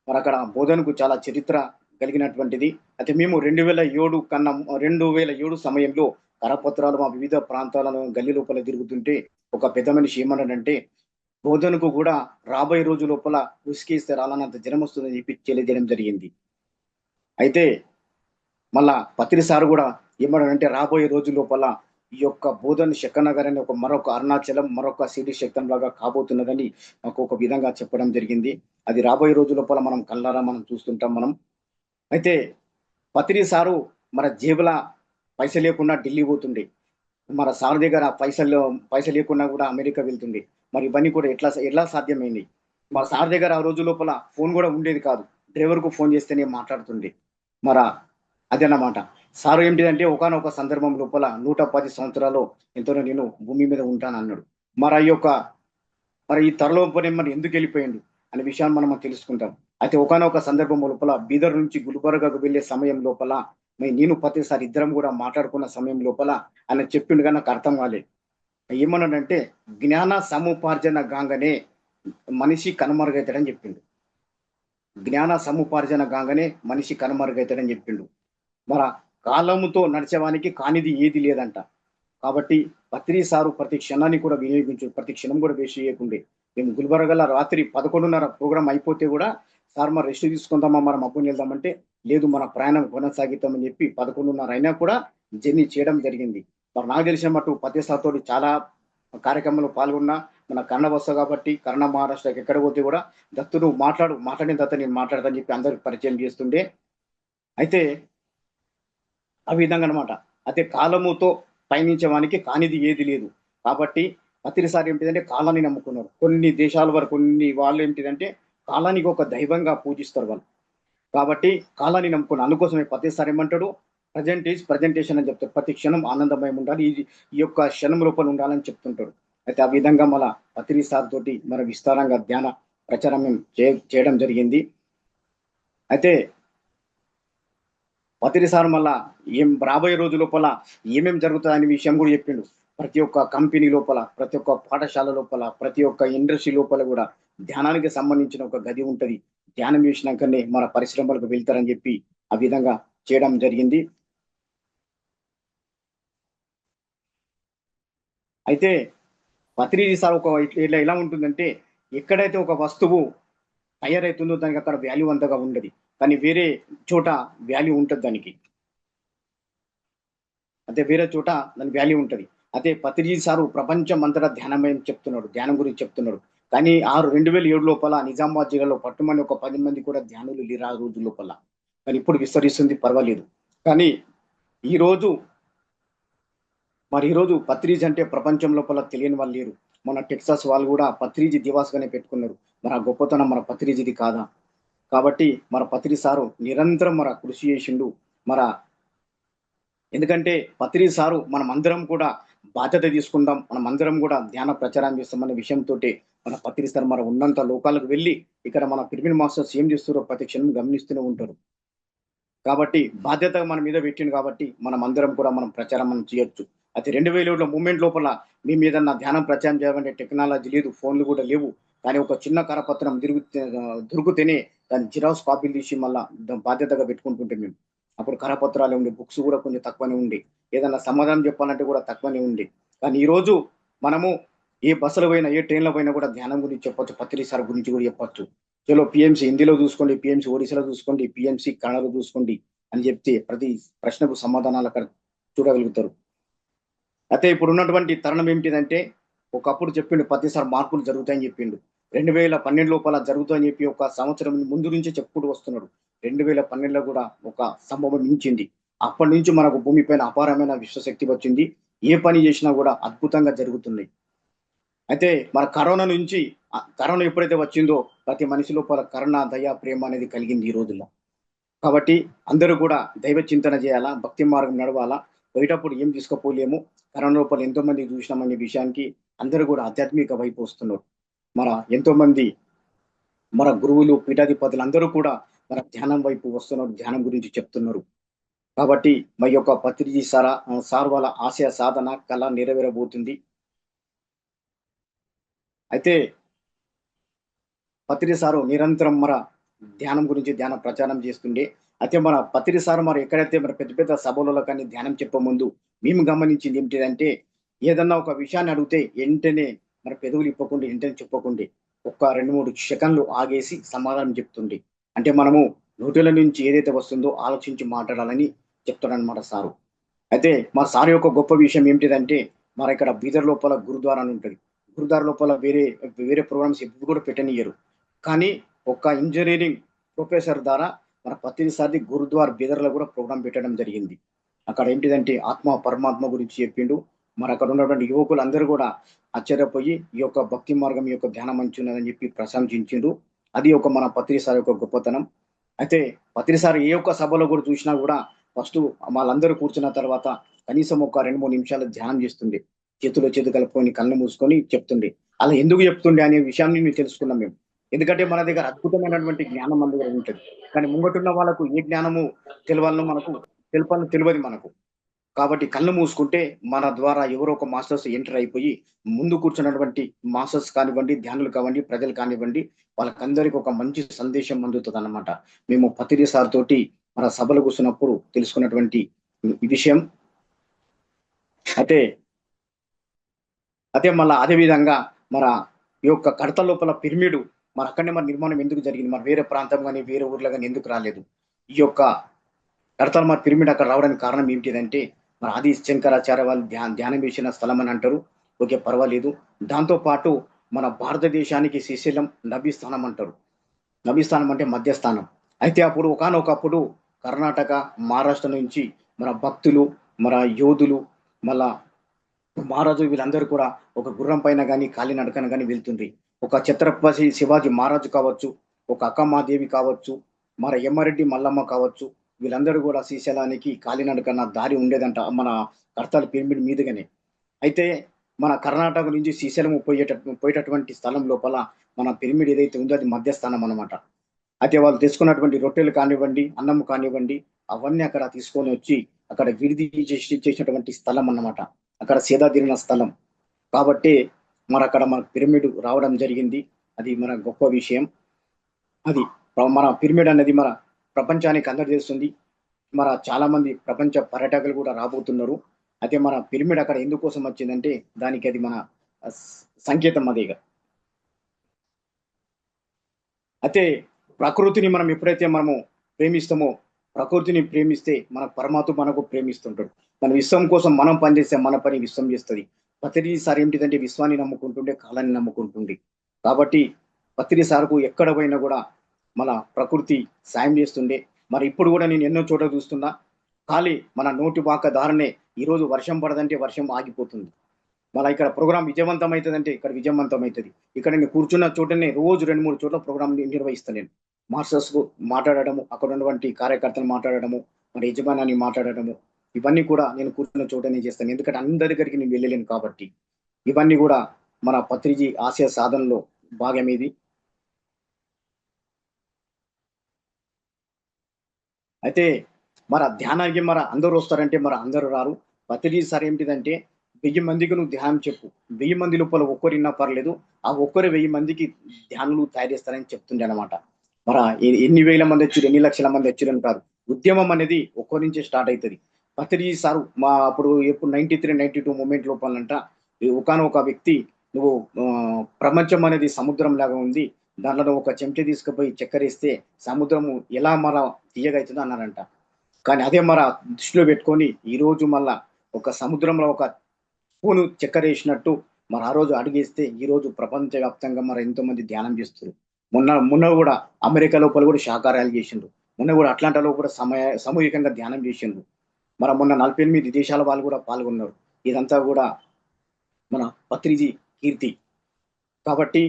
S2: అక్కడ బోధనకు చాలా చరిత్ర కలిగినటువంటిది. అయితే మేము 2007 కన్నా 2007 సమయంలో కరపత్రాలు మా వివిధ ప్రాంతాలను గల్లీ లోపల తిరుగుతుంటే ఒక పెద్ద మనిషి ఏమన్నాడంటే, బోధనకు కూడా రాబోయే రోజు లోపల ఉసుక ఇస్తే రాలనంత జనం వస్తుందని చెప్పి తెలియజేయడం జరిగింది. అయితే మళ్ళా పత్రి సార్ కూడా ఏమన్నాడంటే రాబోయే రోజు లోపల ఈ యొక్క బోధన్ శక్కనగర్ అనే ఒక మరొక అరుణాచలం, మరొక సిటీ శక్తం లాగా కాబోతున్నదని మాకు ఒక విధంగా చెప్పడం జరిగింది. అది రాబోయే రోజు లోపల మనం కళ్ళారా మనం చూస్తుంటాం మనం. అయితే పత్రి సారు మన జేబుల పైసలు లేకుండా ఢిల్లీ పోతుండే. మన సార్ దగ్గర పైసలు లేకున్నా కూడా అమెరికా వెళ్తుండే. మరి ఇవన్నీ కూడా ఎట్లా సాధ్యమైంది? మా సార్ దగ్గర ఆ రోజు లోపల ఫోన్ కూడా ఉండేది కాదు. డ్రైవర్‌కు ఫోన్ చేస్తేనే మాట్లాడుతుండే. మరా అదన్నమాట. సారు ఏంటిదంటే ఒకానొక సందర్భం లోపల 110 సంవత్సరాలు ఎంతనో నేను భూమి మీద ఉంటానన్నాడు. మరి ఆ యొక్క మరి ఈ తరలోపనే మరి ఎందుకెళ్ళిపోయిండు అనే విషయాన్ని మనం తెలుసుకుంటాం. అయితే ఒకానొక సందర్భం లోపల బీదర్ నుంచి గుల్బర్గాకు వెళ్ళే సమయం లోపల నేను పత్రి సార్ ఇద్దరం కూడా మాట్లాడుకున్న సమయం లోపల ఆయన చెప్పిండు గాని నాకు అర్థం కాలేదు. ఏమన్నాడంటే జ్ఞాన సముపార్జన గాంగనే మనిషి కనుమరుగైతాడని చెప్పిండు. జ్ఞాన సముపార్జన గాంగనే మనిషి కనుమరుగైతాడని చెప్పిండు. మన కాలముతో నడిచేవానికి కానిది ఏది లేదంట. కాబట్టి పత్రి సారు ప్రతి క్షణాన్ని కూడా వినియోగించు. ప్రతి క్షణం కూడా వేస్ట్ చేయకుండే. మేము గుల్బర్గాలో రాత్రి 11:30 ప్రోగ్రామ్ అయిపోతే కూడా సార్ మరి రెస్ట్ తీసుకుందామా మనం మబ్బుని వెళ్దామంటే లేదు మన ప్రయాణం కొనసాగిద్దామని చెప్పి 11:30 అయినా కూడా జర్నీ చేయడం జరిగింది. మరి నాకు తెలిసిన మటు పత్రి సార్ తోటి చాలా కార్యక్రమంలో పాల్గొన్నా. మన కన్నడ వస్తా కాబట్టి కన్నడ మహారాష్ట్రకి ఎక్కడ పోతే కూడా దత్తు నువ్వు మాట్లాడు. మాట్లాడిన తర్వాత నేను మాట్లాడతా అని చెప్పి అందరికి పరిచయం చేస్తుండే. అయితే ఆ విధంగా అనమాట. అయితే కాలముతో పయనించేవానికి కానిది ఏది లేదు. కాబట్టి పత్రి సార్ ఏంటిదంటే కాలాన్ని నమ్ముకున్నారు. కొన్ని దేశాల వరకు కొన్ని వాళ్ళు ఏంటిదంటే కాలానికి ఒక దైవంగా పూజిస్తారు వాళ్ళు. కాబట్టి కాలాన్ని నమ్ముకున్నారు. అందుకోసమే పత్రి సార్ ఏమంటాడు ప్రెజెంట్ ఈజ్ ప్రెజెంటేషన్ అని చెప్తారు. ప్రతి క్షణం ఆనందమయం ఉండాలి. ఈ యొక్క క్షణం లోపల ఉండాలని చెప్తుంటాడు. అయితే ఆ విధంగా మళ్ళా పత్రి సార్ తోటి మరి విస్తారంగా ధ్యాన ప్రచారం మేము చేయడం జరిగింది. అయితే పత్రి సార్ మళ్ళా రాబోయే రోజు లోపల ఏమేం జరుగుతదనే విషయం కూడా చెప్పిండు. ప్రతి ఒక్క కంపెనీ లోపల, ప్రతి ఒక్క పాఠశాల లోపల, ప్రతి ఒక్క ఇండస్ట్రీ లోపల కూడా ధ్యానానికి సంబంధించిన ఒక గది ఉంటది. ధ్యానం చేసినాకనే మన పరిశ్రమలకు వెళ్తారని చెప్పి ఆ విధంగా చేయడం జరిగింది. అయితే పత్రి సార్ ఒక ఇట్లా ఎలా ఉంటుందంటే ఎక్కడైతే ఒక వస్తువు తయారైతుందో దానికి అక్కడ వాల్యూ అంతగా ఉండదు. కానీ వేరే చోట వాల్యూ ఉంటది దానికి. అదే వేరే చోట దాని వాల్యూ ఉంటది. అదే పత్రిజీ సారు ప్రపంచం అంతటా ధ్యానమయం చెప్తున్నాడు. ధ్యానం గురించి చెప్తున్నాడు. కానీ 2007 లోపల నిజామాబాద్ జిల్లాలో పట్టుమని ఒక 10 మంది కూడా ధ్యానులు లేరు ఆ రోజు లోపల. కానీ ఇప్పుడు విస్తరిస్తుంది పర్వాలేదు. కానీ ఈరోజు ఈరోజు పత్రిజీ అంటే ప్రపంచం లోపల తెలియని వాళ్ళు లేరు. మన టెక్సాస్ వాళ్ళు కూడా పత్రిజీ దివాస్‌గానే పెట్టుకున్నారు. మరి ఆ గొప్పతనం మన పత్రిజీది కాదా? కాబట్టి మన పత్రి సారు నిరంతరం కృషి చేసిండు. మన ఎందుకంటే పత్రి సారు మనమందరం కూడా బాధ్యత తీసుకుందాం. మనమందరం కూడా ధ్యాన ప్రచారం చేస్తామనే విషయంతోటి మన పత్రి సార్ ఉన్నంత లోకాలకు వెళ్ళి ఇక్కడ మన పిరమిడ్ మాస్టర్స్ ఏం చేస్తున్నారో ప్రతి క్షణం గమనిస్తూనే ఉంటారు. కాబట్టి బాధ్యత మన మీద పెట్టిండు కాబట్టి మనమందరం కూడా మనం ప్రచారం చేయొచ్చు. అయితే 2007లో మూవ్‌మెంట్ లోపల మేమేదన్నా ధ్యానం ప్రచారం చేయాలంటే టెక్నాలజీ లేదు, ఫోన్‌లు కూడా లేవు. కానీ ఒక చిన్న కరపత్రం దొరికితేనే దాన్ని జిరాక్స్ కాపీలు తీసి మళ్ళా బాధ్యతగా పెట్టుకుంటుంటిమి మేము. అప్పుడు కరపత్రాలే ఉండే. బుక్స్ కూడా కొంచెం తక్కువనే ఉండే. ఏదన్నా సమాధానం చెప్పాలంటే కూడా తక్కువనే ఉండే. కానీ ఈరోజు మనము ఏ బస్సులో పోయినా, ఏ ట్రైన్‌లో పోయినా కూడా ధ్యానం గురించి చెప్పొచ్చు. పత్రి సార్ గురించి కూడా చెప్పొచ్చు. చలో పీఎంసీ హిందీలో చూసుకోండి, పీఎంసీ ఒడిస్సాలో చూసుకోండి, పీఎంసీ కన్నడలో చూసుకోండి అని చెప్తే ప్రతి ప్రశ్నకు సమాధానాలు అక్కడ చూడగలుగుతారు. అయితే ఇప్పుడున్నటువంటి తరుణం ఏమిటిదంటే, ఒకప్పుడు చెప్పిండు పత్రి సార్ మార్పులు జరుగుతాయని చెప్పిండు. 2012 లోపల జరుగుతాయని చెప్పి ఒక సంవత్సరం ముందు నుంచే చెప్పుకుంటూ వస్తున్నాడు. 2012లో కూడా ఒక సంభవం మించింది. అప్పటి నుంచి మనకు భూమి పైన అపారమైన విశ్వశక్తి వచ్చింది. ఏ పని చేసినా కూడా అద్భుతంగా జరుగుతున్నాయి. అయితే కరోనా నుంచి కరోనా ఎప్పుడైతే వచ్చిందో ప్రతి మనిషి లోపల కరుణ, దయ, ప్రేమ అనేది కలిగింది ఈ రోజుల్లో. కాబట్టి అందరూ కూడా దైవ చింతన చేయాలా, భక్తి మార్గం నడవాలా. పోయేటప్పుడు ఏం తీసుకుపోలేము. కరోనా లోపల ఎంతోమంది చూసినామనే విషయానికి అందరూ కూడా ఆధ్యాత్మిక వైపు వస్తున్నారు. ఎంతోమంది గురువులు, పీఠాధిపతులు అందరూ కూడా ధ్యానం వైపు వస్తున్నారు. ధ్యానం గురించి చెప్తున్నారు. కాబట్టి యొక్క పత్రిజీ సార్ వాళ్ళ ఆశయ సాధన కళ నెరవేరబోతుంది. అయితే పత్రి సారు నిరంతరం ధ్యానం గురించి ధ్యాన ప్రచారం చేస్తుండే. అయితే మన పత్రి సార్ మరి ఎక్కడైతే మరి పెద్ద పెద్ద సభలలో కానీ ధ్యానం చెప్పే ముందు మేము గమనించింది ఏంటిదంటే, ఏదన్నా ఒక విషయాన్ని అడిగితే వెంటనే మరి పెదవులు ఇప్పకుండా వెంటనే చెప్పకుండే ఒక్క 2, 3 సెకన్లు ఆగేసి సమాధానం చెప్తుండే. అంటే మనము నోటిల నుంచి ఏదైతే వస్తుందో ఆలోచించి మాట్లాడాలని చెప్తాడనమాట సారు. అయితే మా సార్ యొక్క గొప్ప విషయం ఏంటిదంటే, ఇక్కడ బీదర్ లోపల గురుద్వారా అని ఉంటది. గురుద్వారా లోపల వేరే వేరే ప్రోగ్రామ్స్ ఎప్పుడు కూడా పెట్టనియ్యరు. కానీ ఒక ఇంజినీరింగ్ ప్రొఫెసర్ ద్వారా మన ప్రతిసారి గురుద్వార్ బీదర్‌లో కూడా ప్రోగ్రామ్ పెట్టడం జరిగింది. అక్కడ ఏంటిదంటే ఆత్మ, పరమాత్మ గురించి చెప్పిండు. అక్కడ ఉన్నటువంటి యువకులందరూ కూడా ఆశ్చర్యపోయి ఈ యొక్క భక్తి మార్గం, ఈ యొక్క ధ్యానం మంచిగున్నదని చెప్పి ప్రశంసించిండ్రు. అది ఒక మన పత్రి సార్ యొక్క గొప్పతనం. అయితే పత్రి సార్ ఏ ఒక్క సభలో కూడా చూసినా కూడా ఫస్టు వాళ్ళందరూ కూర్చున్న తర్వాత కనీసం ఒక 2, 3 నిమిషాలు ధ్యానం చేస్తుండే. చేతిలో చేతులు కలుపుకొని కళ్ళు మూసుకొని చెప్తుండే. అలా ఎందుకు చెప్తుండే అనే విషయాన్ని మేము తెలుసుకున్నాం మేము. ఎందుకంటే మన దగ్గర అద్భుతమైనటువంటి జ్ఞానం మన దగ్గర ఉంటది. కానీ ముంగటున్న వాళ్ళకు ఏ జ్ఞానము తెలవాలనో మనకు తెలవదు మనకు. కాబట్టి కళ్ళు మూసుకుంటే మన ద్వారా ఎవరో ఒక మాస్టర్స్ ఎంటర్ అయిపోయి ముందు కూర్చున్నటువంటి మాస్టర్స్ కానివ్వండి, ధ్యానులు కానివ్వండి, ప్రజలు కానివ్వండి, వాళ్ళకందరికి ఒక మంచి సందేశం అందుతదన్నమాట. మేము పత్రి సార్ తోటి మన సభలో కూర్చున్నప్పుడు తెలుసుకున్నటువంటి ఈ విషయం. అయితే మళ్ళా అదే విధంగా మన ఈ యొక్క కడత లోపల పిరమిడ్ అక్కడనే నిర్మాణం ఎందుకు జరిగింది? మరి వేరే ప్రాంతం గాని, వేరే ఊర్లో గాని ఎందుకు రాలేదు? ఈ యొక్క కడతాల్ పిరమిడ్ అక్కడ రావడానికి కారణం ఏంటిదంటే, ఆది శంకరాచార్య వాళ్ళు ధ్యానం చేసిన స్థలం అని అంటారు. ఓకే, పర్వాలేదు. దాంతో పాటు మన భారతదేశానికి శ్రీశైలం నభి స్థానం అంటారు. నభి స్థానం అంటే మధ్యస్థానం. అయితే అప్పుడు ఒకానొకప్పుడు కర్ణాటక, మహారాష్ట్ర నుంచి మన భక్తులు, మన యోధులు, మళ్ళా మహారాజు వీళ్ళందరూ కూడా ఒక గుర్రం పైన గాని, కాలినడకన గాని వెళ్తుండ్రి. ఒక ఛత్రపతి శివాజీ మహారాజు కావచ్చు, ఒక అక్కమాదేవి కావచ్చు, మన ఎమ్మారెడ్డి మల్లమ్మ కావచ్చు, వీళ్ళందరూ కూడా శ్రీశైలానికి కాలినడకన దారి ఉండేదంట మన కడతాల్ పిరమిడ్ మీదుగానే. అయితే మన కర్ణాటక నుంచి శ్రీశైలం పోయేటటువంటి స్థలం లోపల మన పిరమిడ్ ఏదైతే ఉందో అది మధ్యస్థానం అన్నమాట. అయితే వాళ్ళు తెచ్చుకున్నటువంటి రొట్టెలు కానివ్వండి, అన్నం కానివ్వండి, అవన్నీ అక్కడ తీసుకొని వచ్చి అక్కడ విడిది చేసినటువంటి స్థలం అన్నమాట. అక్కడ సేద తీరిన స్థలం. కాబట్టి అక్కడ మన పిరమిడ్ రావడం జరిగింది. అది మన గొప్ప విషయం. అది మన పిరమిడ్ అనేది మన ప్రపంచానికి అందరికి తెలుస్తుంది. చాలా మంది ప్రపంచ పర్యాటకులు కూడా రాబోతున్నారు. అయితే మన పిరమిడ్ అక్కడ ఎందుకోసం వచ్చిందంటే దానికి అది మన సంకేతం అది ఇగ. అయితే ప్రకృతిని మనం ఎప్పుడైతే మనము ప్రేమిస్తామో, ప్రకృతిని ప్రేమిస్తే మన పరమాత్మ మనకు ప్రేమిస్తుంటాడు. మన విశ్వం కోసం మనం పనిచేస్తే మన పని విశ్వం చేస్తది. ప్రతిసారి ఏంటిదంటే విశ్వాన్ని నమ్ముకుంటుండే, కాలాన్ని నమ్ముకుంటుంది. కాబట్టి పత్రి సార్‌కు ఎక్కడ పోయినా కూడా మన ప్రకృతి సాయం చేస్తుండే. ఇప్పుడు కూడా నేను ఎన్నో చోట్ల చూస్తున్నా. ఖాళీ మన నోటి వాక్క దారనే ఈరోజు వర్షం పడదంటే వర్షం ఆగిపోతుంది. ఇక్కడ ప్రోగ్రామ్ విజయవంతం అయితదంటే ఇక్కడ విజయవంతం అయితది. ఇక్కడ నేను కూర్చున్న చోటనే రోజు 2, 3 చోట్ల ప్రోగ్రామ్ నిర్వహిస్తా నేను. మాస్టర్స్‌కు మాట్లాడడము, అక్కడ ఉన్నటువంటి కార్యకర్తలు మాట్లాడడము, మరి యజమానాన్ని మాట్లాడడము, ఇవన్నీ కూడా నేను కూర్చున్న చోటనే చేస్తాను. ఎందుకంటే అందరి దగ్గరికి నేను వెళ్ళలేను కాబట్టి. ఇవన్నీ కూడా మన పత్రిజీ ఆశయ సాధనలో భాగం ఇది. అయితే ధ్యానానికి అందరూ వస్తారంటే అందరూ రారు. పత్రిజీ సార్ ఏంటిదంటే 1000 మందికి నువ్వు ధ్యానం చెప్పు. 1000 మంది లోపల ఒక్కరిన్నా పర్లేదు. ఆ ఒక్కరు 1000 మందికి ధ్యానులు తయారు చేస్తారని చెప్తుండే అనమాట. ఎన్ని వేల మంది వచ్చిర్రు, ఎన్ని లక్షల మంది వచ్చిర్రని కాదు. ఉద్యమం అనేది ఒక్కరి నుంచే స్టార్ట్ అయితది. పత్రిజీ సారు అప్పుడు ఎప్పుడు 93, 92 మూవ్‌మెంట్ లోపలంట ఒకానొక వ్యక్తి నువ్వు ప్రపంచం అనేది సముద్రం లాగా ఉంది. దాంట్లో ఒక చెంచా తీసుకుపోయి చక్కెరేస్తే సముద్రము ఎలా తీయగైతుందో అన్నారంట. కానీ అదే దృష్టిలో పెట్టుకొని ఈరోజు మళ్ళా ఒక సముద్రంలో ఒక స్పూను చక్కెరేసినట్టు ఆ రోజు అడుగేస్తే ఈరోజు ప్రపంచవ్యాప్తంగా ఎంతోమంది ధ్యానం చేస్తుర్రు. మొన్న కూడా అమెరికా లోపల కూడా శాకాహారాలు చేసిండ్రు. మొన్న కూడా అట్లాంటాలో కూడా సామూహికంగా ధ్యానం చేసిండ్రు. మొన్న 48 దేశాల వాళ్ళు కూడా పాల్గొన్నారు. ఇదంతా కూడా మన పత్రిజీ కీర్తి. కాబట్టి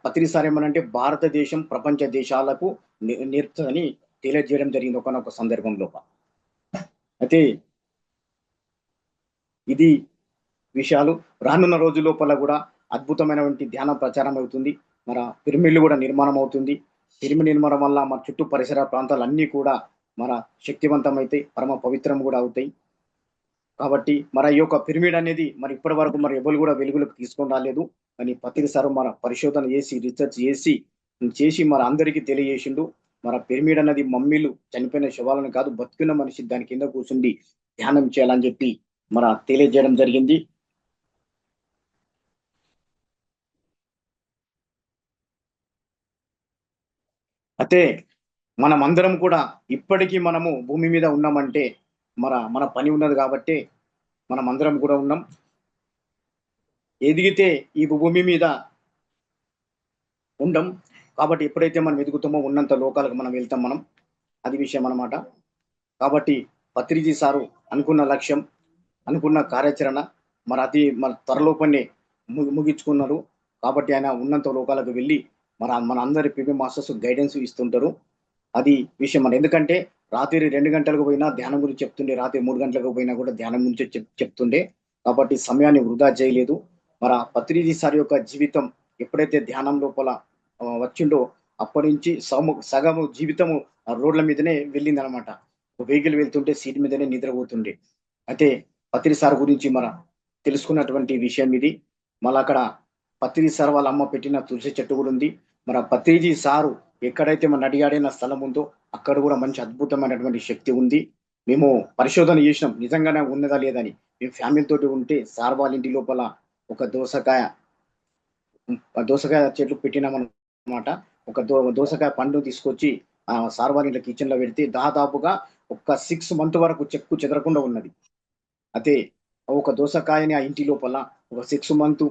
S2: పత్రి సార్ ఏమనంటే భారతదేశం ప్రపంచ దేశాలకు నేర్పుతదని తెలియజేయడం జరిగింది ఒకానొక సందర్భంలో. అయితే ఇది విషయాలు. రానున్న రోజుల లోపల కూడా అద్భుతమైనటువంటి ధ్యాన ప్రచారం అవుతుంది. పిరమిడ్‌లు కూడా నిర్మాణం అవుతుంది. పిరమిడ్ నిర్మాణం వల్ల మన చుట్టూ పరిసర ప్రాంతాలన్నీ కూడా శక్తివంతమైతాయి. పరమ పవిత్రం కూడా అవుతాయి. కాబట్టి ఈ యొక్క పిరమిడ్ అనేది ఇప్పటి వరకు ఎవరు కూడా వెలుగులోకి తీసుకొని రాలేదు. కానీ పత్రి సార్ పరిశోధన చేసి, రీసెర్చ్ చేసి చేసి మరి అందరికీ తెలియజేసిండు. మరి పిరమిడ్ అన్నది మమ్మీలు చనిపోయిన శవాలను కాదు, బతికున్న మనిషి దాని కింద కూర్చుండి ధ్యానం చేయాలని చెప్పి తెలియజేయడం జరిగింది. అయితే మనమందరం కూడా ఇప్పటికీ మనము భూమి మీద ఉన్నామంటే మన పని ఉన్నది కాబట్టి మనమందరం కూడా ఉన్నాం. ఎదిగితే ఈ భూమి మీద ఉండం. కాబట్టి ఎప్పుడైతే మనం ఎదుగుతామో ఉన్నంత లోకాలకు మనం వెళ్తాం మనం. అది విషయం అన్నమాట. కాబట్టి పత్రిజీ సారు అనుకున్న లక్ష్యం, అనుకున్న కార్యాచరణ మన త్వరలోపలనే ముగించుకున్నారు. కాబట్టి ఆయన ఉన్నంత లోకాలకు వెళ్ళి మన అందరి పీపీ మాస్టర్స్ గైడెన్స్ ఇస్తుంటారు. అది విషయం ఎందుకంటే రాత్రి 2 గంటలకు పోయినా ధ్యానం గురించి చెప్తుండే, రాత్రి 3 గంటలకు పోయినా కూడా ధ్యానం గురించి చెప్తుండే. కాబట్టి సమయాన్ని వృధా చేయలేదు. పత్రిజీ సార్ యొక్క జీవితం ఎప్పుడైతే ధ్యానం లోపల వచ్చిండో అప్పటి నుంచి సగము జీవితము రోడ్ల మీదనే వెళ్ళిందనమాట. వెహికల్ వెళ్తుంటే సీట్ మీదనే నిద్రపోతుండే. అయితే పత్రి సార్ గురించి తెలుసుకున్నటువంటి విషయం ఇది. అక్కడ పత్రి సార్ వాళ్ళ అమ్మ పెట్టిన తులసి చెట్టు కూడా ఉంది. పత్రిజీ సారు ఎక్కడైతే అడిగాడిన స్థలం ఉందో అక్కడ కూడా మంచి అద్భుతమైనటువంటి శక్తి ఉంది. మేము పరిశోధన చేసినాం నిజంగానే ఉన్నదా లేదని. మేము ఫ్యామిలీ తోటి ఉంటే సార్ వాళ్ళ ఇంటి లోపల ఒక దోసకాయ చెట్లు పెట్టినామన్నమాట. ఒక దోసకాయ పండు తీసుకొచ్చి సార్ వాళ్ళ ఇంట్లో కిచెన్ లో పెడితే దాదాపుగా ఒక 6 మంత్ వరకు చెక్కు చెదరకుండా ఉన్నది. అయితే ఒక దోసకాయని ఆ ఇంటి లోపల ఒక 6 మంత్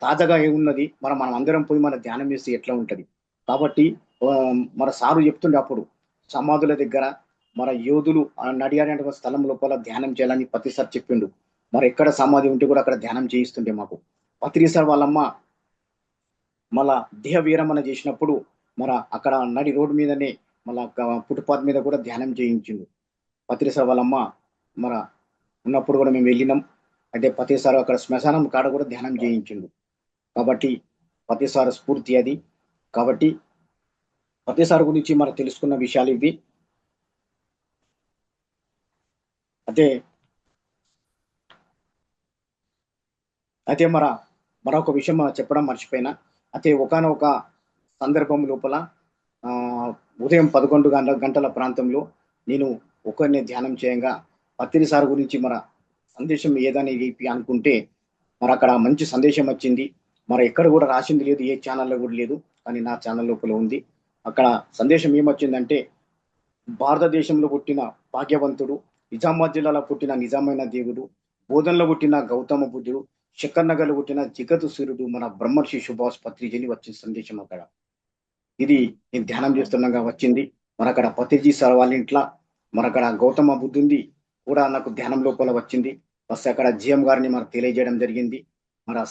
S2: తాజాగా ఏమున్నది మనం అందరం పోయి ధ్యానం చేస్తే ఎట్లా ఉంటది. కాబట్టి సారు చెప్తుండే అప్పుడు సమాధుల దగ్గర యోధులు నడియాడేటువంటి స్థలం లోపల ధ్యానం చేయాలని పత్రి సార్ చెప్పిండు. ఎక్కడ సమాధి ఉంటే కూడా అక్కడ ధ్యానం చేయిస్తుండే మాకు. పత్రి సార్ వాళ్ళమ్మ దేహ విరమణ చేసినప్పుడు అక్కడ నడి రోడ్డు మీదనే ఫుట్‌పాత్ మీద కూడా ధ్యానం చేయించిండు. పత్రి సార్ వాళ్ళమ్మ మన ఉన్నప్పుడు కూడా మేము వెళ్ళినాం. అయితే పత్రి సార్ అక్కడ శ్మశానం కాడ కూడా ధ్యానం చేయించిండు. కాబట్టి పత్రి సార్ స్ఫూర్తి అది. కాబట్టి పత్రి సార్ గురించి తెలుసుకున్న విషయాలు ఇవి. అయితే అయితే మరొక విషయం చెప్పడం మర్చిపోయినా. అయితే ఒకానొక సందర్భం లోపల ఉదయం 11 గంటల ప్రాంతంలో నేను ఒక్కడినే ధ్యానం చేయంగా పత్రి సార్ గురించి సందేశం ఏదని అనుకుంటే అక్కడ మంచి సందేశం వచ్చింది. ఎక్కడ కూడా రాసింది లేదు, ఏ ఛానల్‌లో కూడా లేదు. కానీ నా ఛానల్ లోపల ఉంది. అక్కడ సందేశం ఏమొచ్చిందంటే, భారతదేశంలో పుట్టిన భాగ్యవంతుడు, నిజామాబాద్ జిల్లాలో పుట్టిన నిజమైన దేవుడు, బోధనలో పుట్టిన గౌతమ బుద్ధుడు, శక్కర్ నగర్‌లో పుట్టిన జగత్ సూర్యుడు బ్రహ్మర్షి సుభాష్ పత్రిజీ అని వచ్చిన సందేశం అక్కడ. ఇది నేను ధ్యానం చేస్తుండగా వచ్చింది. అక్కడ పత్రిజీ సార్ వాళ్ళ ఇంట్ల అక్కడ గౌతమ బుద్ధుంది కూడా నాకు ధ్యానం లోపల వచ్చింది. వస్తే అక్కడ జీఎం గారిని తెలియజేయడం జరిగింది.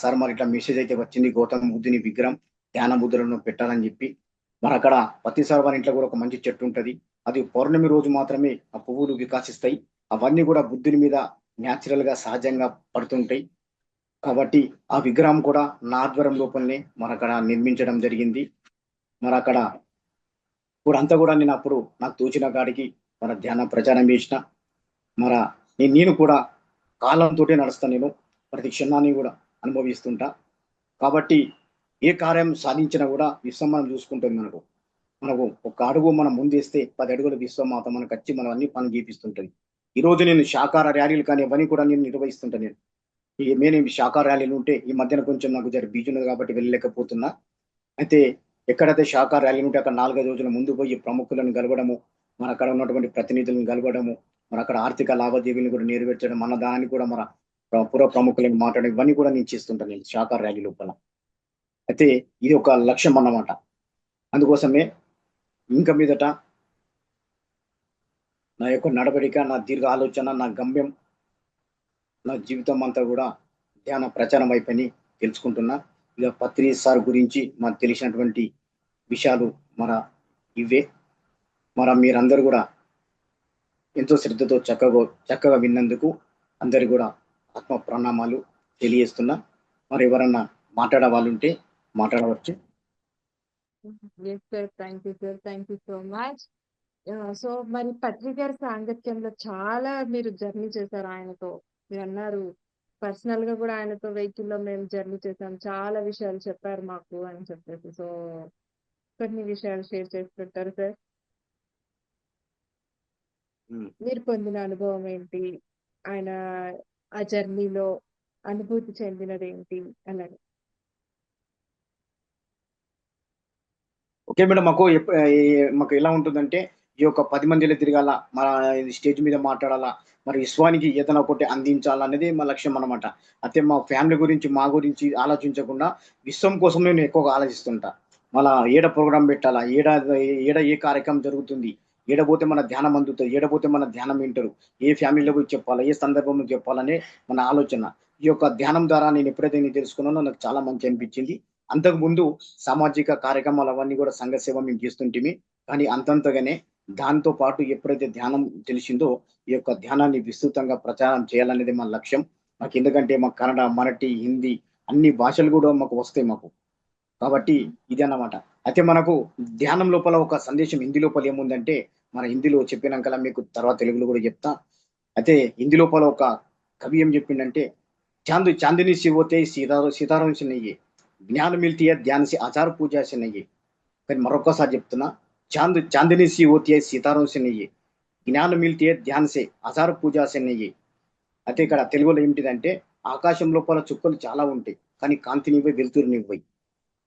S2: సార్ ఇట్లా మెసేజ్ అయితే వచ్చింది, గౌతమ బుద్ధుని విగ్రహం ధ్యాన ముద్రలను పెట్టాలని చెప్పి. అక్కడ పత్రి సార్ వాళ్ళ ఇంట్లో కూడా ఒక మంచి చెట్టు ఉంటది. అది పౌర్ణమి రోజు మాత్రమే ఆ పువ్వులు వికాసిస్తాయి. అవన్నీ కూడా బుద్ధుని మీద న్యాచురల్ గా సహజంగా పడుతుంటాయి. కాబట్టి ఆ విగ్రహం కూడా నా ఆధ్వర్యం లోపలనే అక్కడ నిర్మించడం జరిగింది. అక్కడ అంతా కూడా నేను అప్పుడు నాకు తోచిన కాడికి ధ్యాన ప్రచారం చేసిన. మర నేను కూడా కాలంతోటే నడుస్తా. నేను ప్రతి క్షణాన్ని కూడా అనుభవిస్తుంటా. కాబట్టి ఏ కార్యం సాధించినా కూడా విశ్వం మనం చూసుకుంటుంది మనకు. మనకు ఒక అడుగు మనం ముందేస్తే 10 అడుగుల విశ్వమాత మనకొచ్చి మనం అన్ని పనులు చేపిస్తుంటది. ఈరోజు నేను శాకాహార ర్యాలీలు కానీ అవన్నీ కూడా నేను నిర్వహిస్తుంటా నేను. ఈ శాకాహార ర్యాలీలు ఉంటే ఈ మధ్యన కొంచెం నాకు బిజీ ఉన్నది కాబట్టి వెళ్ళలేకపోతున్నా. అయితే ఎక్కడైతే శాఖ ర్యాలీలు ఉంటే అక్కడ 4, 5 రోజుల ముందు పోయి ప్రముఖులను కలవడము, అక్కడ ఉన్నటువంటి ప్రతినిధులను కలవడము, అక్కడ ఆర్థిక లావాదేవీలను కూడా నెరవేర్చడం, దాన్ని కూడా పుర ప్రముఖులను మాట్లాడడం, ఇవన్నీ కూడా నేను చేస్తుంటాను నేను శాఖ ర్యాలీ లోపల. అయితే ఇది ఒక లక్ష్యం అన్నమాట. అందుకోసమే ఇంక మీదట నా యొక్క నడవడిక, నా దీర్ఘ ఆలోచన, నా గమ్యం, నా జీవితం అంతా కూడా ధ్యాన ప్రచారం వైపని తెలుసుకుంటున్నా. ఇక పత్రి సార్ గురించి మనకు తెలిసినటువంటి విషయాలు ఇవే. మీరందరూ కూడా ఎంతో శ్రద్ధతో చక్కగా విన్నందుకు అందరికి కూడా ఆత్మ ప్రణామాలు తెలియజేస్తున్నా. ఎవరన్నా మాట్లాడే వాళ్ళు ఉంటే మాట్లాడవచ్చు.
S1: Yes sir, thank you sir, thank you so much. So మరి పత్రి గారి సాంగత్యంలో చాలా మీరు జర్నీ చేశారు ఆయనతో. మీరు అన్నారు పర్సనల్ గా కూడా ఆయనతో వెహికల్లో మేము జర్నీ చేసాం, చాలా విషయాలు చెప్పారు మాకు అని చెప్పేసి. సో కొన్ని విషయాలు షేర్ చేసుకుంటారు సార్?
S2: ఉమ్.
S1: మీరు పొందిన అనుభవం ఏంటి? ఆయన ఆ జర్నీలో అనుభూతి చెందినదేంటి అలాగే?
S2: ఓకే మేడం, మాకు ఎలా ఉంటుందంటే ఈ యొక్క 10 మందిలో తిరగాల, మన స్టేజ్ మీద మాట్లాడాలా, మరి విశ్వానికి ఏదైనా ఒకటి అందించాలనేది మా లక్ష్యం అనమాట. అయితే మా ఫ్యామిలీ గురించి, మా గురించి ఆలోచించకుండా విశ్వం కోసం నేను ఎక్కువగా ఆలోచిస్తుంటా. మళ్ళా ఏడ ప్రోగ్రామ్ పెట్టాలా, ఏడ ఏ కార్యక్రమం జరుగుతుంది, ఏడ పోతే మన ధ్యానం అందుతుంది, ఏడ పోతే మన ధ్యానం వింటారు, ఏ ఫ్యామిలీలో పోయి చెప్పాలా, ఏ సందర్భంలో చెప్పాలనే మన ఆలోచన. ఈ యొక్క ధ్యానం ద్వారా నేను ఎప్పుడైతే నేను తెలుసుకున్నానో నాకు చాలా మంచి అనిపించింది. అంతకుముందు సామాజిక కార్యక్రమాలు అవన్నీ కూడా సంఘ సేవ మేము చేస్తుంటిమి. కానీ అంతంతగానే దాంతో పాటు ఎప్పుడైతే ధ్యానం తెలిసిందో, ఈ యొక్క ధ్యానాన్ని విస్తృతంగా ప్రచారం చేయాలనేది మా లక్ష్యం. మాకు ఎందుకంటే మాకు కన్నడ, మరాఠీ, హిందీ అన్ని భాషలు కూడా మాకు వస్తాయి మాకు. కాబట్టి ఇదన్నమాట. అయితే మనకు ధ్యానం లోపల ఒక సందేశం హిందీ లోపల ఏముందంటే, మన హిందీలో చెప్పినంకలా మీకు తర్వాత తెలుగులో కూడా చెప్తా. అయితే హిందీ లోపల ఒక కవి ఏం చెప్పిండంటే, चांदनी सी होते सितारों सितारों से नहीं है, జ్ఞాన మిల్తీ హై ధ్యాన్ से आचार पूजा से नहीं है. కానీ మరొక్కసారి చెప్తున్నా, చాందిని सी होती है सितारों से नहीं है, జ్ఞాన మిల్తీ హై ధ్యాన్ से आचार पूजा से नहीं है. అయితే ఇక్కడ తెలుగులో ఏంటిదంటే, ఆకాశం లోపల చుక్కలు చాలా ఉంటాయి. కానీ కాంతినివ్వయి, వెలుతురునివ్వయి.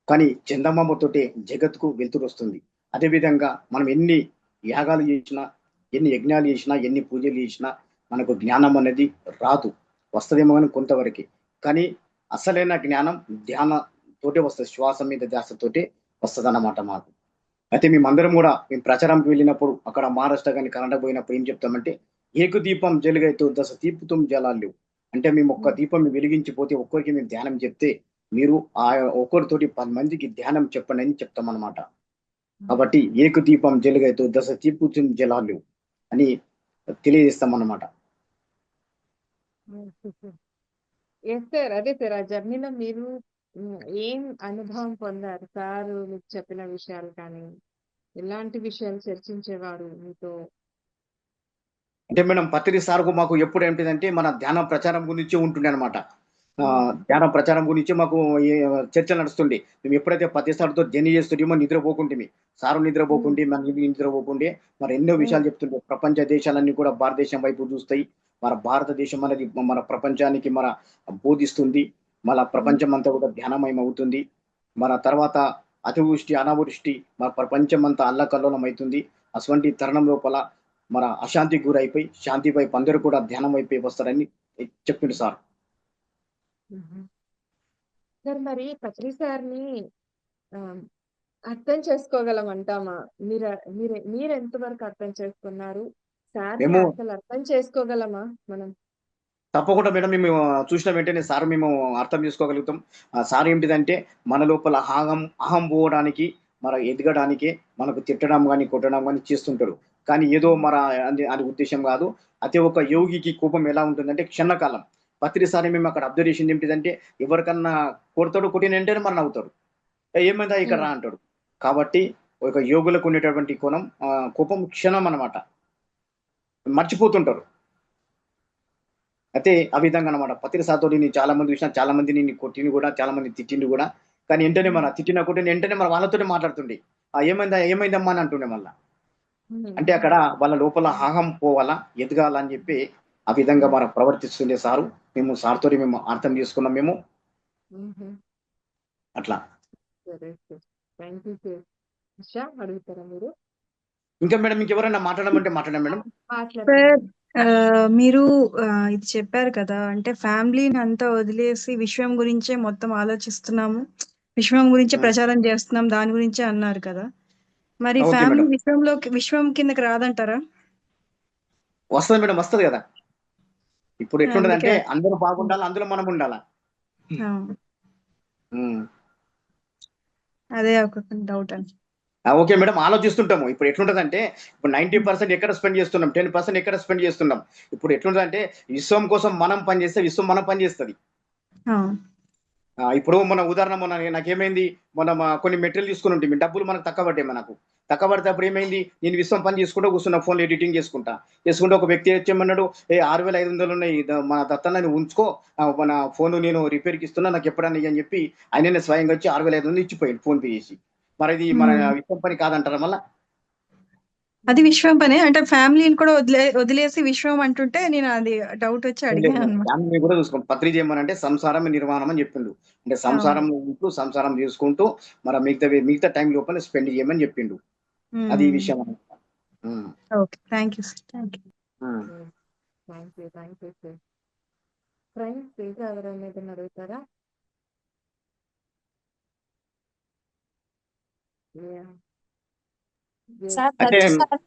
S2: కానీ చందమామతోటే జగత్తుకు వెలుతురొస్తుంది. అదేవిధంగా మనం ఎన్ని యాగాలు చేసినా, ఎన్ని యజ్ఞాలు చేసినా, ఎన్ని పూజలు చేసినా మనకు జ్ఞానం అనేది రాదు. వస్తదేమో గాని కొంతవరకే. కానీ అసలైన జ్ఞానం ధ్యాన తోటే వస్తది. శ్వాస మీద ధ్యాసతోటే వస్తదన్నమాట మాకు. అయితే మేమందరం గూడా మేము ప్రచారంకి వెళ్ళినప్పుడు అక్కడ మహారాష్ట్ర గాని, కర్ణాటక పోయినప్పుడు ఏం చెప్తామంటే, "ఏక దీపం జలుగైతు దశ దీపుతుం జలాల్లేవు." అంటే మేము ఒక్క దీపం వెలిగించిపోతే ఒక్కరికి మేము ధ్యానం చెప్తే, మీరు ఒక్కరితోటి 10 మందికి ధ్యానం చెప్పండని చెప్తామనమాట. కాబట్టి "ఏక దీపం జలుగైతు దశ దీపుతుం జలాల్లేవు" అని తెలియజేస్తామన్నమాట.
S1: Yes sir. అదే సార్. ఆ జర్నీలో మీరు ఏం అనుభవం పొందారు? సారు మీకు చెప్పిన విషయాలు కానీ, ఎలాంటి విషయాలు చర్చించేవారు మీతో?
S2: అంటే మేడం పత్రి సార్‌కు మాకు ఎప్పుడేంటిదంటే మన ధ్యాన ప్రచారం గురించే ఉంటుండే అనమాట. ధ్యాన ప్రచారం గురించి మాకు ఏ చర్చలు నడుస్తుండే. మేము ఎప్పుడైతే పత్రి సార్‌తో జర్నీ చేస్తుంటిమో నిద్రపోకుంటిమి. సారు
S1: హ్మ్.
S2: నిద్రపోకుండే, నిద్రపోకుండే. మరి ఎన్నో
S1: హ్మ్.
S2: విషయాలు చెప్తుండే. ప్రపంచ దేశాలన్నీ కూడా భారతదేశం వైపు చూస్తాయి. మన భారతదేశం అనేది మన ప్రపంచానికి బోధిస్తుంది. మన
S1: హ్మ్.
S2: ప్రపంచం అంతా కూడా ధ్యానమయం అవుతుంది. మన తర్వాత అతివృష్టి, అనావృష్టి మన ప్రపంచమంతా అల్లకల్లోలం అయితుంది. అటువంటి తరుణం లోపల అశాంతికి గురైపోయి, శాంతి వైపు అందరూ కూడా ధ్యానం వైపే వస్తారని చెప్పిండు సార్.
S1: హుహు. సార్ మరి పత్రి సార్‌ని ఆహ్, అర్థం చేసుకోగలమంటామా? మీర మీరు మీరెంత వరకు అర్థం చేసుకున్నారు? సార్‌ని
S2: మేము
S1: అసలు అర్థం చేసుకోగలమా మనం?
S2: తప్పకుండా మేడం మేము చూసిన వెంటనే సార్ మేము అర్థం చేసుకోగలుగుతాం. సార్ ఏంటిదంటే మన లోపల అహం పోవడానికి, ఎదగడానికే మనకు తిట్టడం గాని, కొట్టడం గాని చేస్తుంటాడు. కానీ ఏదో
S1: హ్మ్.
S2: అది అది ఉద్దేశ్యం గాదు. అయితే ఒక యోగికి కోపం ఎలా ఉంటుందంటే క్షణకాలం. పత్రి సార్‌ని మేము అక్కడ అబ్జర్వ్ చేసింది ఏంటిదంటే ఎవరికన్నా కొడతాడు, కొట్టిన వెంటనే నవ్వుతాడు. "ఏమైందా ఇక్కడ
S1: హ్మ్.
S2: రా" అంటాడు. కాబట్టి ఒక యోగులకు ఉండేటటువంటి కోపం క్షణం అన్నమాట. మర్చిపోతుంటారు. అయితే ఆ విధంగా అన్నమాట. పత్రి సార్‌తోటి నేను చాలా మంది చూసినా, చాలా మంది నిన్ను కొట్టిండు గూడా, చాలా మంది తిట్టిండు గూడా. కానీ ఎంటనే
S1: హ్మ్.
S2: తిట్టినా, కొట్టిన ఎంటనే వాళ్ళతోనే మాట్లాడుతుండే. ఏమైందమ్మా అని అంటుండే మళ్ళా. అంటే
S1: హ్మ్.
S2: అక్కడ వాళ్ళ లోపల అహం పోవాలా, ఎదగాల అని జెప్పి ఆ విధంగా
S1: హ్మ్.
S2: ప్రవర్తిస్తుండే సారు. సార్‌తోని మేము అర్థం చేసుకున్నాం మేము.
S1: హుహు.
S2: అట్లా.
S1: సరే sir. Thank you sir. Usha అడుగుతారా మీరు?
S2: ఇంకా మేడం ఇంకెవరైనా మాట్లాడమంటే మాట్లాడండి
S1: ఆ!
S2: మేడం.
S3: సార్
S1: మాట్లాడుతున్నాను.
S3: మీరు ఇది చెప్పారు కదా! అంటే ఫ్యామిలీని అంతా వదిలేసి విశ్వం గురించే మొత్తం ఆలోచిస్తున్నాము. విశ్వం గురించే
S2: హ్మ్.
S3: ప్రచారం చేస్తున్నాం. దాని గురించే అన్నారు కదా! మరి
S2: ఓకే
S3: ఫ్యామిలీ
S2: మేడం.
S3: విశ్వం కిందకి రాదంటారా?
S2: వస్తది మేడం. వస్తది గదా! ఇప్పుడు
S3: అందుకే
S2: ఎట్లుంటదంటే అందరూ
S3: హ్మ్.
S2: బాగుండాలా, అందులో మనం ఉండాలా.
S3: ఆ!
S2: హ్మ్.
S3: అదే ఒక డౌట్ అండి.
S2: Okay madam. ఆలోచిస్తుంటాము. ఇప్పుడు ఎట్లుంటదంటే, ఇప్పుడు
S3: హ్మ్.
S2: 90% ఎక్కడ స్పెండ్ చేస్తున్నాం, 10% ఎక్కడ స్పెండ్ చేస్తున్నాం. ఇప్పుడు ఎట్లుంటదంటే, విశ్వం కోసం మనం పని చేస్తే, విశ్వం మనం పని చేస్తది.
S3: ఆ!
S2: ఇప్పుడు నాకేమైంది, కొన్ని మెటీరియల్ తీసుకొని ఉంటిమి. డబ్బులు మనకు తక్కువ పడ్డాయి మనకు. తక్కువ పడితే అప్పుడు ఏమైంది, నేను విశ్వం పని చేసుకుంటూ కూర్చున్నా. ఫోన్‌లో ఎడిటింగ్ చేసుకుంటా. చేసుకుంటే ఒక వ్యక్తి వచ్చేమన్నాడు, "ఏ 6,500 ఉన్నాయి. మన దత్తన్న నువ్వు ఉంచుకో. మన ఫోను నేను రిపేర్‌కి ఇస్తున్నా. నాకు ఎప్పుడన్నా ఇయ్యి" అని చెప్పి ఆయననే స్వయంగా వచ్చి 6,500 ఇచ్చిపోయిండు ఫోన్‌పే చేసి. మరి ఇది మన విషయం పని కాదంటారా మళ్ళా?
S3: అది విశ్వం పనే అంటే ఫ్యామిలీని కూడా వదిలేసి విశ్వం అంటుంటే నేను అది డౌట్ వచ్చి అడిగాను అనమాట.
S2: ఫ్యామిలీ కూడా చూసుకోండి. పత్రి చేయమనంటే సంసారం నిర్మాణం అని చెప్పిండు. అంటే సంసారంలో ఉంటూ సంసారం చేసుకుంటూ మరి మిగతా టైం లోపల స్పెండ్ చేయమని చెప్పిండు. అది ఈ విషయం అన్నమాట.
S3: Okay, thank you sir. Thank you.
S1: Thank you sir. Friends please ఎవరైనా ఏదైనా అడుగుతారా?
S4: సార్
S2: అంటే
S4: సార్,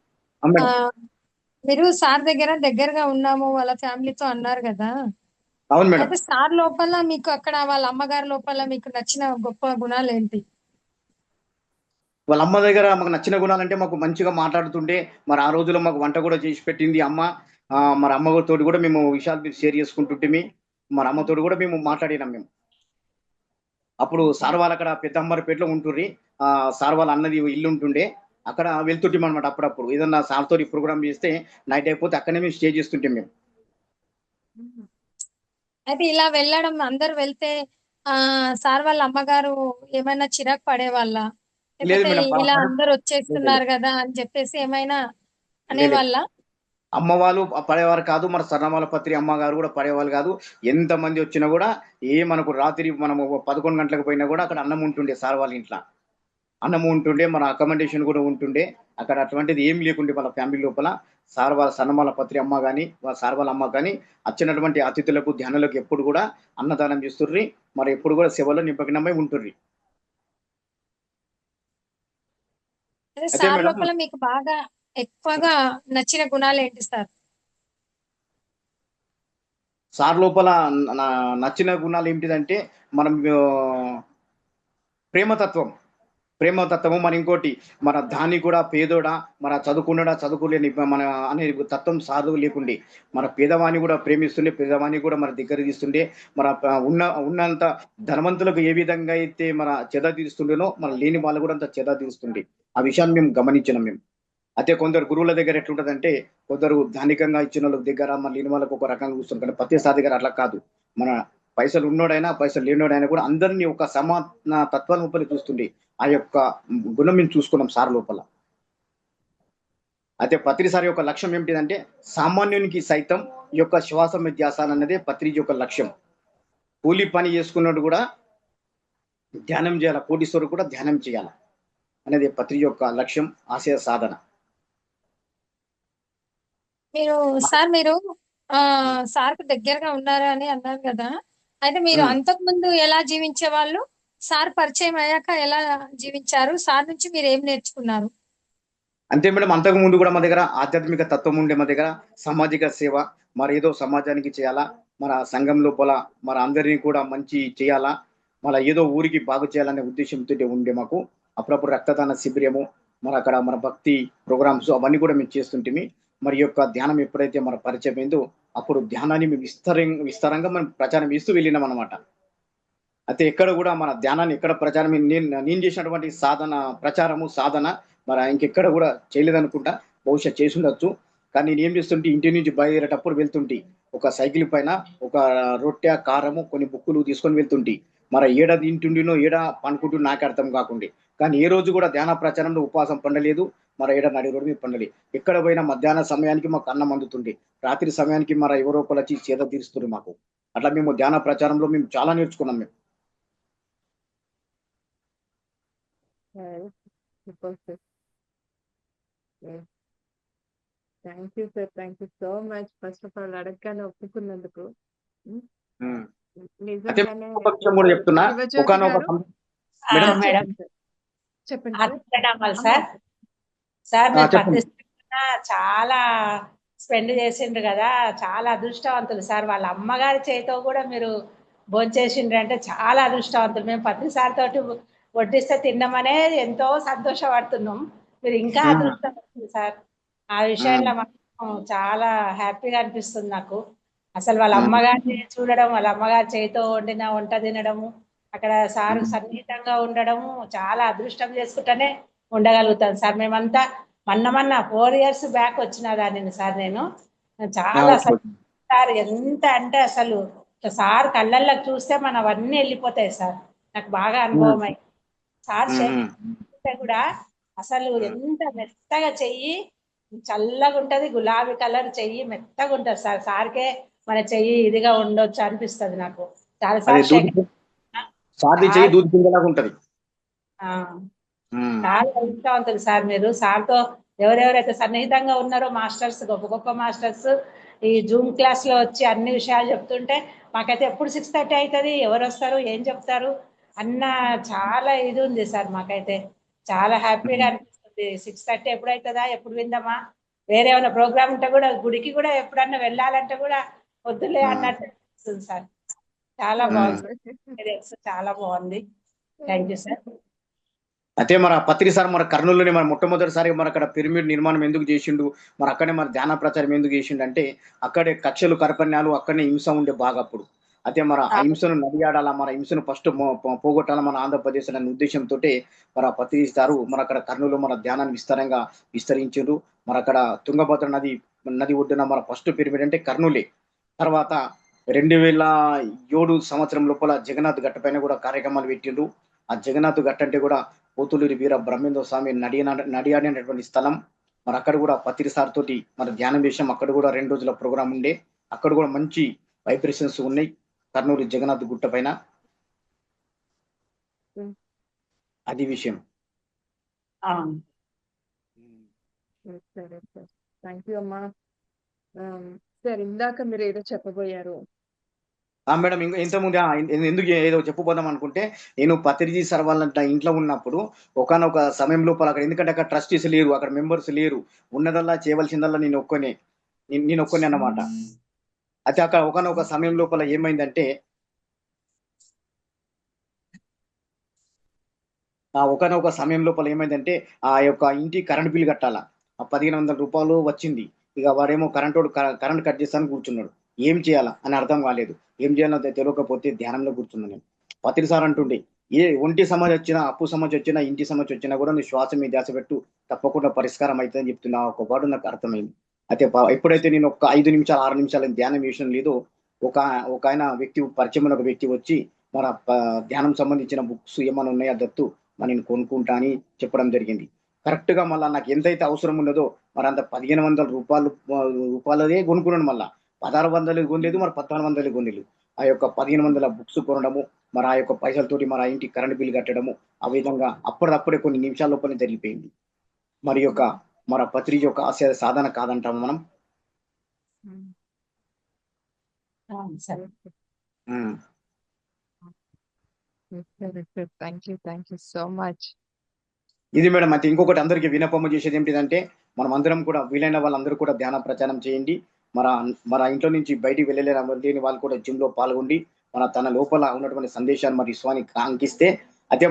S2: మేడం,
S4: మీరు సార్ దగ్గరగా ఉన్నాము వాళ్ళ ఫ్యామిలీతో అన్నారు కదా.
S2: అవును మేడం.
S4: అయితే సార్ లోపల మీకు అక్కడ వాళ్ళ అమ్మగారి లోపల మీకు నచ్చిన గొప్ప గుణాలు ఏంటి?
S2: వాళ్ళ అమ్మ దగ్గర మాకు నచ్చిన గుణాలంటే మాకు మంచిగా మాట్లాడుతుంటే మరి ఆ రోజుల్లో మాకు వంట కూడా చేసి పెట్టింది అమ్మ. మరి అమ్మతోటి కూడా మేము విషయాలు షేర్ చేసుకుంటుంటే మరి అమ్మతోటి కూడా మేము మాట్లాడినాం మేము. అప్పుడు సార్ వాళ్ళు అక్కడ పెద్దమ్మరిపేటలో ఉంటుండ్రి. సార్ వాళ్ళ అన్నది ఇల్లు ఉంటుండే, అక్కడ వెళ్తుంటాం అనమాట. అప్పుడప్పుడు ఏదన్నా సార్ తోటి ప్రోగ్రామ్ చేస్తే నైట్ అయిపోతే అక్కడనే మేము స్టే చేస్తుంటాం మేము.
S4: అయితే ఇలా వెళ్ళడం అందరు వెళ్తే సార్ వాళ్ళ అమ్మగారు ఏమైనా చిరాకు పడేవాళ్ళ?
S2: లేదు
S4: లేకపోతే
S2: మేడం,
S4: ఇలా అందరు వచ్చేస్తున్నారు కదా అని చెప్పేసి ఏమైనా అనేవాళ్ళ?
S2: అమ్మ వాళ్ళు పడేవారు కాదు, మన సన్నమాల పత్రి అమ్మగారు కూడా పడేవాళ్ళు కాదు. ఎంత మంది వచ్చినా కూడా మనకు రాత్రి మనము 11 గంటలకు పోయినా కూడా అక్కడ అన్నం ఉంటుండే సార్ వాళ్ళ ఇంట్లో. అన్నం ఉంటుండే, మన అకామిడేషన్ కూడా ఉంటుండే. అక్కడ అటువంటిది ఏం లేకుండే వాళ్ళ ఫ్యామిలీ లోపల. సార్ వాళ్ళ సన్నమాల పత్రి అమ్మ కానీ సార్ వాళ్ళ అమ్మ కానీ వచ్చినటువంటి అతిథులకు ధ్యానులకు ఎప్పుడు కూడా అన్నదానం చేస్తుర్రి. మరి ఎప్పుడు కూడా సేవలో నిమగ్నమై ఉంటుర్రి.
S4: సార్ లోపల మీకు బాగా ఎక్కువగా నచ్చిన గుణాలు ఏంటి సార్?
S2: సార్ లోపల నచ్చిన గుణాలు ఏమిటిదంటే మనం ప్రేమతత్వము. మన ఇంకోటి మన దాన్ని కూడా పేదోడా మన చదువుకులేని మన అనే తత్వం సాధు లేకుండే మన పేదవాణి కూడా ప్రేమిస్తుండే, పేదవాణి కూడా మన దగ్గర తీస్తుండే. మన ఉన్నంత ధనవంతులకు ఏ విధంగా అయితే మన చెద తీస్తుండేనో మన లేని వాళ్ళు కూడా అంత చెద తీస్తుండే. ఆ విషయాన్ని మేము గమనించినాం మేము. అయితే కొందరు గురువుల దగ్గర ఎట్లుంటదంటే కొందరు ధానికంగా ఇచ్చిన వాళ్ళ దగ్గర మన లేని వాళ్ళకు ఒక రకంగా చూస్తుంది. కానీ ప్రతిసారి దగ్గర అట్లా కాదు. మన పైసలు ఉన్నోడైనా పైసలు లేనోడైనా కూడా అందరినీ ఒక సమాన తత్వం లోపల చూస్తుండే. ఆ యొక్క గుణం మేము చూసుకున్నాం సార్ లోపల. అయితే పత్రిసారి యొక్క లక్ష్యం ఏమిటిదంటే సామాన్యునికి సైతం ఈ యొక్క శ్వాస ధ్యాస అన్నదే పత్రి యొక్క లక్ష్యం. కూలి పని చేసుకున్నట్టు కూడా ధ్యానం చేయాలి, కోటీశ్వరుడు కూడా ధ్యానం చేయాలి అనేది పత్రి యొక్క లక్ష్యం, ఆశయ సాధన.
S4: మీరు సార్ కు దగ్గరగా ఉన్నారు అని అన్నారు కదా. అయితే మీరు అంతకు ముందు ఎలా జీవించే వాళ్ళు? సార్ పరిచయం అయ్యాక ఎలా జీవించారు? సార్ నుంచి మీరు ఏం నేర్చుకున్నారు?
S2: అంతే మేడం, అంతకు ముందు కూడా మా దగ్గర ఆధ్యాత్మిక తత్వం ఉండే, మా దగ్గర సామాజిక సేవ, మరి ఏదో సమాజానికి చేయాలా, మన సంఘం లోపల మన అందరినీ కూడా మంచి చేయాలా, మన ఏదో ఊరికి బాగు చేయాలనే ఉద్దేశంతో ఉండే మాకు. అప్పుడప్పుడు రక్తదాన శిబిరము, మరి అక్కడ మన భక్తి ప్రోగ్రామ్స్ అవన్నీ కూడా మేము చేస్తుంటే మరి యొక్క ధ్యానం ఎప్పుడైతే మన పరిచయం అయిందో అప్పుడు ధ్యానాన్ని మేము విస్తారంగా మనం ప్రచారం ఇస్తూ వెళ్ళినాం అనమాట. అయితే ఎక్కడ కూడా మన ధ్యానాన్ని ఎక్కడ ప్రచారం నేను చేసినటువంటి సాధన మరి ఇంకెక్కడ కూడా చేయలేదనుకుంటా, బహుశా చేసి ఉండొచ్చు. కానీ నేను ఏం చేస్తుంటే ఇంటి నుంచి బయలుదేరేటప్పుడు వెళ్తుంటే ఒక సైకిల్ పైన ఒక రొట్టె కారము కొన్ని బుక్కులు తీసుకొని వెళ్తుంటే మరి ఏడ తింటుండినో ఏడ పనుకుంటూ నాకు అర్థం కాకుండా. కానీ ఏ రోజు కూడా ధ్యాన ప్రచారంలో ఉపవాసం పండలేదు, మరి ఏడ నడి రోడ్డు మీద పండలేదు. ఎక్కడ పోయినా మధ్యాహ్న సమయానికి మాకు అన్నం అందుతుండే, రాత్రి సమయానికి మరి ఎవరో ఒకరు వచ్చి చేద తీరుస్తుండ్రు మాకు. అట్లా మేము ధ్యాన ప్రచారంలో మేము చాలా నేర్చుకున్నాం మేము.
S1: Thank you sir, thank you so much. First of all అడగగానే ఒప్పుకున్నందుకు. నిజంగానే
S2: కూడా చెప్తున్నా,
S4: చెప్పండి
S5: సార్. సార్ మీరు చాలా స్పెండ్ చేసిండ్రు కదా, చాలా అదృష్టవంతులు సార్. వాళ్ళ అమ్మగారి చేతితో కూడా మీరు భోంచేసిండ్రు అంటే చాలా అదృష్టవంతులు. మేము పత్రిసారి తోటి వడ్డిస్తే తిన్నామనే ఎంతో సంతోషపడుతున్నాం. మీరు ఇంకా అదృష్టవంతులు సార్. ఆ విషయంలో మాకు చాలా హ్యాపీగా అనిపిస్తుంది నాకు. అసలు వాళ్ళ అమ్మగారిని చూడడం, వాళ్ళ అమ్మగారి చేతితో వండిన వంట తినడము, అక్కడ సార్ సన్నిహితంగా ఉండడము చాలా అదృష్టం చేసుకుంటూనే ఉండగలుగుతాను సార్. మేమంతా మొన్న 4 years బ్యాక్ వచ్చిన దాన్ని సార్. నేను చాలా సార్ ఎంత అంటే అసలు సార్ కళ్ళల్లోకి చూస్తే మనం అవన్నీ వెళ్ళిపోతాయి సార్. నాకు బాగా అనుభవం అయింది సార్. అంటే కూడా అసలు ఎంత మెత్తగా చెయ్యి చల్లగా ఉంటది, గులాబీ కలర్ చెయ్యి మెత్తగా ఉంటది సార్. సార్కే మన చెయ్యి ఇదిగా ఉండొచ్చు అనిపిస్తుంది నాకు. చాలా
S2: అదే
S5: సార్లు
S2: సాది చెయ్యి దూది పిందెలాగా ఉంటది.
S5: చాలా అదృష్టవంతులు సార్ మీరు. సార్తో ఎవరెవరైతే సన్నిహితంగా ఉన్నారో మాస్టర్స్, గొప్ప గొప్ప మాస్టర్స్ ఈ జూమ్ క్లాస్ లో వచ్చి అన్ని విషయాలు చెప్తుంటే మాకైతే ఎప్పుడు 6:30 అవుతుంది, ఎవరు వస్తారు, ఏం చెప్తారు అన్న చాలా ఇది ఉంది సార్. మాకైతే చాలా హ్యాపీగా అనిపిస్తుంది. 6:30 ఎప్పుడు అవుతుందా, ఎప్పుడు విందామా, వేరే ఏమైనా ప్రోగ్రామ్ ఉంటే కూడా గుడికి కూడా ఎప్పుడన్నా వెళ్ళాలంటే కూడా వద్దులే అన్నట్టు అనిపిస్తుంది సార్. చాలా బాగుంది, చాలా బాగుంది. Thank you sir.
S2: అయితే మన పత్రి సార్ మన కర్నూలులోనే మన మొట్టమొదటిసారి మన అక్కడ పిరమిడ్ నిర్మాణం ఎందుకు చేసిండు, మరి అక్కడే మన ధ్యాన ప్రచారం ఎందుకు చేసిండు అంటే అక్కడే కక్షలు కర్పణ్యాలు అక్కడనే హింస ఉండే బాగా అప్పుడు. అయితే మన ఆ హింసను నడియాడాలా, మన హింసను ఫస్ట్ పోగొట్టాలా మన ఆంధ్రప్రదేశ్ అనే ఉద్దేశంతో మన పత్రి సారు మన అక్కడ కర్నూలు మన ధ్యానాన్ని విస్తారంగా విస్తరించారు. మరి అక్కడ తుంగభద్ర నది ఒడ్డున మన ఫస్ట్ పిరమిడ్ అంటే కర్నూలే. తర్వాత 2007 సంవత్సరం లోపల జగన్నాథ్ గట్ట పైన కూడా కార్యక్రమాలు పెట్టిండ్రు. ఆ జగన్నాథ్ గట్ట అంటే కూడా పోతులూరి వీర బ్రహ్మేంద్ర స్వామి నడియాడినటువంటి స్థలం. మరి అక్కడ కూడా పత్రి సార్ తోటి మన ధ్యానం చేసాం. అక్కడ కూడా 2 రోజుల ప్రోగ్రామ్ ఉండే. అక్కడ కూడా మంచి వైబ్రేషన్స్ ఉన్నాయి కర్నూలు జగన్నాథ్ గుట్ట పైన. అది విషయం.
S1: సరే సార్, థ్యాంక్ యూ అమ్మా. సార్ ఇందాక మీరు ఏదో చెప్పబోయారు.
S2: మేడం ఇంకా ఇంతకుముందు ఎందుకు ఏదో చెప్పబోదాం అనుకుంటే, నేను పత్రిజీ సార్ వాళ్ళ ఇంట్లో ఉన్నప్పుడు ఒకానొక సమయం లోపల అక్కడ, ఎందుకంటే అక్కడ ట్రస్టీస్ లేరు, అక్కడ మెంబర్స్ లేరు, ఉన్నదల్లా చేయవలసిందల్లా నేను ఒక్కనే అన్నమాట. అయితే అక్కడ ఒకానొక సమయం లోపల ఏమైందంటే ఆ యొక్క ఇంటి కరెంట్ బిల్ కట్టాలా, ఆ 1500 రూపాయలు వచ్చింది. ఇక వాడేమో కరెంట్ కట్ చేస్తాను కూర్చున్నాడు. ఏం చేయాలా అని అర్థం కాలేదు. ఏం చేయాలో తెలియకపోతే ధ్యానంలో కూర్చున్నాను నేను. పత్రి సార్ అంటుండే, ఏ ఒంటి సమస్య వచ్చినా, అప్పు సమస్య వచ్చినా, ఇంటి సమస్య వచ్చినా కూడా నువ్వు శ్వాస మీద ధ్యాస పెట్టు, తప్పకుండా పరిష్కారం అవుతుందని చెప్తున్నా. ఒక పాటు నాకు అర్థమైంది. అయితే ఎప్పుడైతే నేను ఒక 5 నిమిషాలు 6 నిమిషాలు ధ్యానం చేసిన లేదో, ఒక ఆయన పరిచయం ఒక వ్యక్తి వచ్చి మన ధ్యానం సంబంధించిన బుక్స్ ఏమైనా ఉన్నాయా దత్తు, మరి నేను కొనుక్కుంటా అని చెప్పడం జరిగింది. కరెక్ట్ గా మళ్ళీ నాకు ఎంతైతే అవసరం ఉన్నదో మరి అంత 1500 రూపాయలదే కొనుక్కున్నాను. మళ్ళా 1600 కొనలేదు, మరి 1400 కొనలేదు. ఆ యొక్క 1500 బుక్స్ కొనడము, మరి ఆ యొక్క పైసలతోటి మరి ఆ ఇంటి కరెంట్ బిల్ కట్టడము, ఆ విధంగా అప్పుడప్పుడే కొన్ని నిమిషాల లోపలనే జరిగిపోయింది. మరి యొక్క మన పత్రిక యొక్క ఆశయ సాధన కాదంటాము మనం.
S1: Thank you so much.
S2: ఇది మేడం. అయితే ఇంకొకటి అందరికీ వినపమ్మ చేసేది ఏంటిదంటే, మనం అందరం కూడా వీలైన వాళ్ళందరూ కూడా ధ్యాన ప్రచారం చేయండి. మన ఇంట్లో నుంచి బయటికి వెళ్ళలేని వాళ్ళు కూడా జిమ్ లో పాల్గొండి తన లోపల ఉన్నటువంటి సందేశాన్ని మరి విశ్వానికి అంకిస్తే, అయితే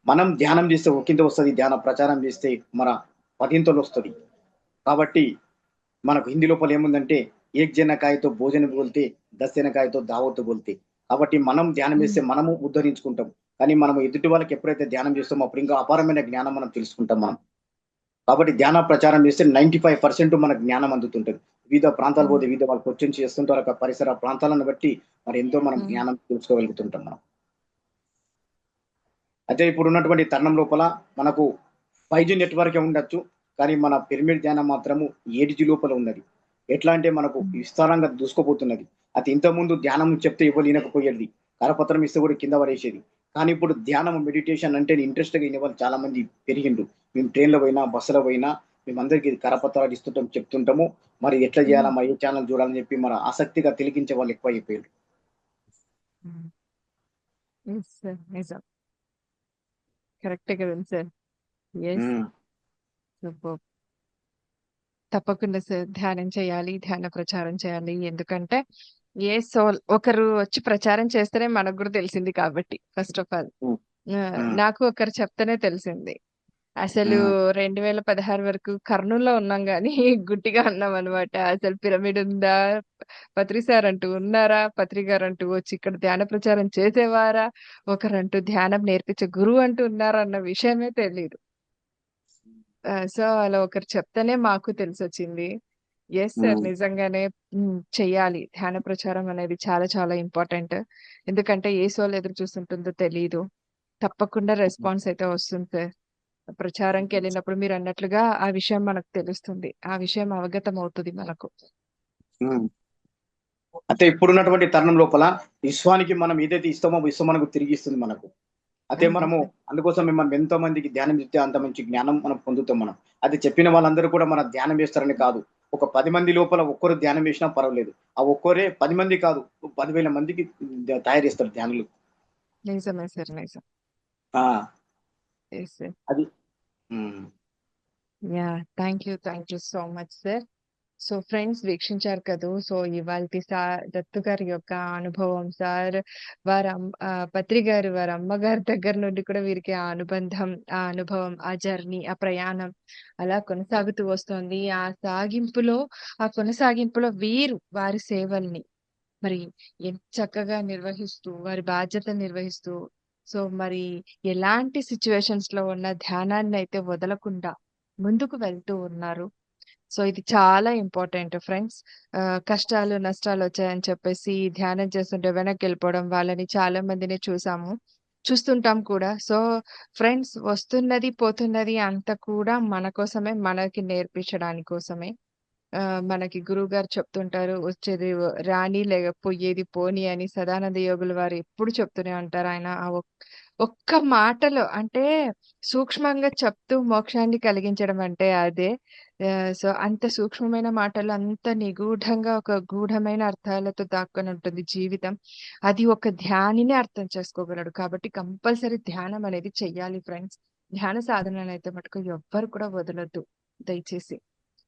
S2: మనం ధ్యానం చేస్తే ఒకంత వస్తుంది, ధ్యాన ప్రచారం చేస్తే మన 10 వస్తుంది. కాబట్టి మనకు హిందీ లోపల ఏముందంటే, ఏక్ జనకాయతో భోజనం బోల్తే 10 జనకాయతో దావత్ బోల్తే. కాబట్టి మనం ధ్యానం చేస్తే మనము ఉద్ధరించుకుంటాం. కానీ మనం ఎదుటి వాళ్ళకి ఎప్పుడైతే ధ్యానం చేస్తామో అప్పుడు ఇంకా అపారమైన జ్ఞానం మనం తెలుసుకుంటాం మనం. కాబట్టి ధ్యాన ప్రచారం చేస్తే 95% మన జ్ఞానం అందుతుంటది. వివిధ ప్రాంతాలు పోతే వివిధ వాళ్ళు క్వశ్చన్స్ చేస్తుంటారు. పరిసర ప్రాంతాలను బట్టి మరి ఎంతో మనం జ్ఞానం తెలుసుకోగలుగుతుంటాం మనం. అయితే ఇప్పుడు ఉన్నటువంటి తరుణం లోపల మనకు 5G నెట్వర్క్ ఉండొచ్చు, కానీ మన పిరమిడ్ ధ్యానం మాత్రము 8G లోపల ఉన్నది. ఎట్లా అంటే మనకు విస్తారంగా దూసుకుపోతున్నది. అది ఇంతకుముందు ధ్యానం చెప్తే ఎవరు వినకపోయేది, కరపత్రం ఇస్తే కూడా కింద పడేసేది. కానీ ఇప్పుడు ధ్యానం మెడిటేషన్ అంటే ఇంట్రెస్ట్ గా వినే వాళ్ళు చాలా మంది పెరిగిండు. మేము ట్రైన్లో పోయినా బస్సులో పోయినా మేమందరికి కరపత్రాలు ఇస్తుంటాం, చెప్తుంటాము. మరి ఎట్లా చేయాలా, మరి ఏ ఛానల్ చూడాలని చెప్పి మన ఆసక్తిగా తిలకించే వాళ్ళు ఎక్కువ అయిపోయారు.
S1: కరెక్టే కదండి సార్. తప్పకుండా సార్ ధ్యానం చేయాలి, ధ్యాన ప్రచారం చేయాలి. ఎందుకంటే ఏ సోల్ ఒకరు వచ్చి ప్రచారం చేస్తేనే మనకు కూడా తెలిసింది కాబట్టి, ఫస్ట్ ఆఫ్ ఆల్ నాకు ఒకరు చెప్తేనే తెలిసింది. అసలు 2016 వరకు కర్నూలులో ఉన్నాం గానీ గుట్టిగా ఉన్నాం అనమాట. అసలు పిరమిడ్ ఉందా, పత్రి సార్ అంటూ ఉన్నారా, పత్రి గారు అంటూ వచ్చి ఇక్కడ ధ్యాన ప్రచారం చేసేవారా, ఒకరంటూ ధ్యానం నేర్పించే గురువు అంటూ ఉన్నారా అన్న విషయమే తెలియదు. సో అలా ఒకరు చెప్తేనే మాకు తెలిసొచ్చింది. ఎస్ సార్, నిజంగానే చెయ్యాలి. ధ్యాన ప్రచారం అనేది చాలా చాలా ఇంపార్టెంట్. ఎందుకంటే ఏ సోల్ ఎదురు చూస్తుంటుందో తెలీదు. తప్పకుండా రెస్పాన్స్ అయితే వస్తుంది సార్.
S6: ప్రచారంకి వెళ్ళినప్పుడు మీరు అన్నట్లుగా ఆ విషయం మనకు తెలుస్తుంది. ఆ విషయం అవగతం అవుతుంది మనకు.
S2: ఉమ్. అయితే ఇప్పుడున్నటువంటి తరుణం లోపల విశ్వానికి మనం ఏదైతే ఇస్తామో విశ్వం మనకు తిరిగి ఇస్తుంది మనకు. అయితే మనము అందుకోసమే మనం ఎంతో మందికి ధ్యానం చెప్తే అంత మంచి జ్ఞానం మనం పొందుతాం మనం. అది చెప్పిన వాళ్ళందరూ కూడా మన ధ్యానం చేస్తారని కాదు. ఒక 10 మంది లోపల ఒక్కరు ధ్యానం చేసినా పర్వాలేదు. ఆ ఒక్కరే 10 మంది కాదు 10,000 మందికి తయారు చేస్తారు ధ్యానులు.
S6: నిజమే సార్, నిజం.
S2: ఆ
S6: ఎస్ సార్.
S2: అది um.
S6: Yeah, thank you so much sir. So friends, వీక్షించారు కదూ. సో ఇవాల్టి దత్తు గారి యొక్క అనుభవం సార్, పత్రి గారు వారి అమ్మగారి దగ్గర నుండి కూడా వీరికి ఆ అనుబంధం, ఆ అనుభవం, ఆ జర్నీ, ఆ ప్రయాణం అలా కొనసాగుతూ వస్తోంది. ఆ కొనసాగింపులో వీరు వారి సేవల్ని మరి ఎంత చక్కగా నిర్వహిస్తూ, వారి బాధ్యతలు నిర్వహిస్తూ, సో మరి ఎలాంటి సిచ్యువేషన్స్ లో ఉన్న ధ్యానాన్ని అయితే వదలకుండా ముందుకు వెళ్తూ ఉన్నారు. సో ఇది చాలా ఇంపార్టెంట్ ఫ్రెండ్స్. కష్టాలు, నష్టాలు వచ్చాయని చెప్పేసి ధ్యానం చేస్తుంటే వెనక్కి వెళ్ళిపోవడం వాళ్ళని చాలా మందిని చూస్తుంటాం కూడా. సో ఫ్రెండ్స్, వస్తున్నది పోతున్నది అంతా కూడా మన కోసమే, మనకి నేర్పించడానికి కోసమే. మనకి గురువుగారు చెప్తుంటారు, వచ్చేది రాని లేక పోయేది పోని అని సదానంద యోగుల వారు ఎప్పుడు చెప్తూనే ఉంటారు. ఆయన ఆ ఒక్క మాటలో అంటే సూక్ష్మంగా చెప్తూ మోక్షాన్ని కలిగించడం అంటే అదే. సో అంత సూక్ష్మమైన మాటలు, అంత నిగూఢంగా ఒక గూఢమైన అర్థాలతో దాక్కొని ఉంటుంది జీవితం. అది ఒక ధ్యానినే అర్థం చేసుకోగలడు. కాబట్టి కంపల్సరీ ధ్యానం అనేది చెయ్యాలి ఫ్రెండ్స్. ధ్యాన సాధననైతే మటుకు ఎవ్వరు కూడా వదలొద్దు దయచేసి.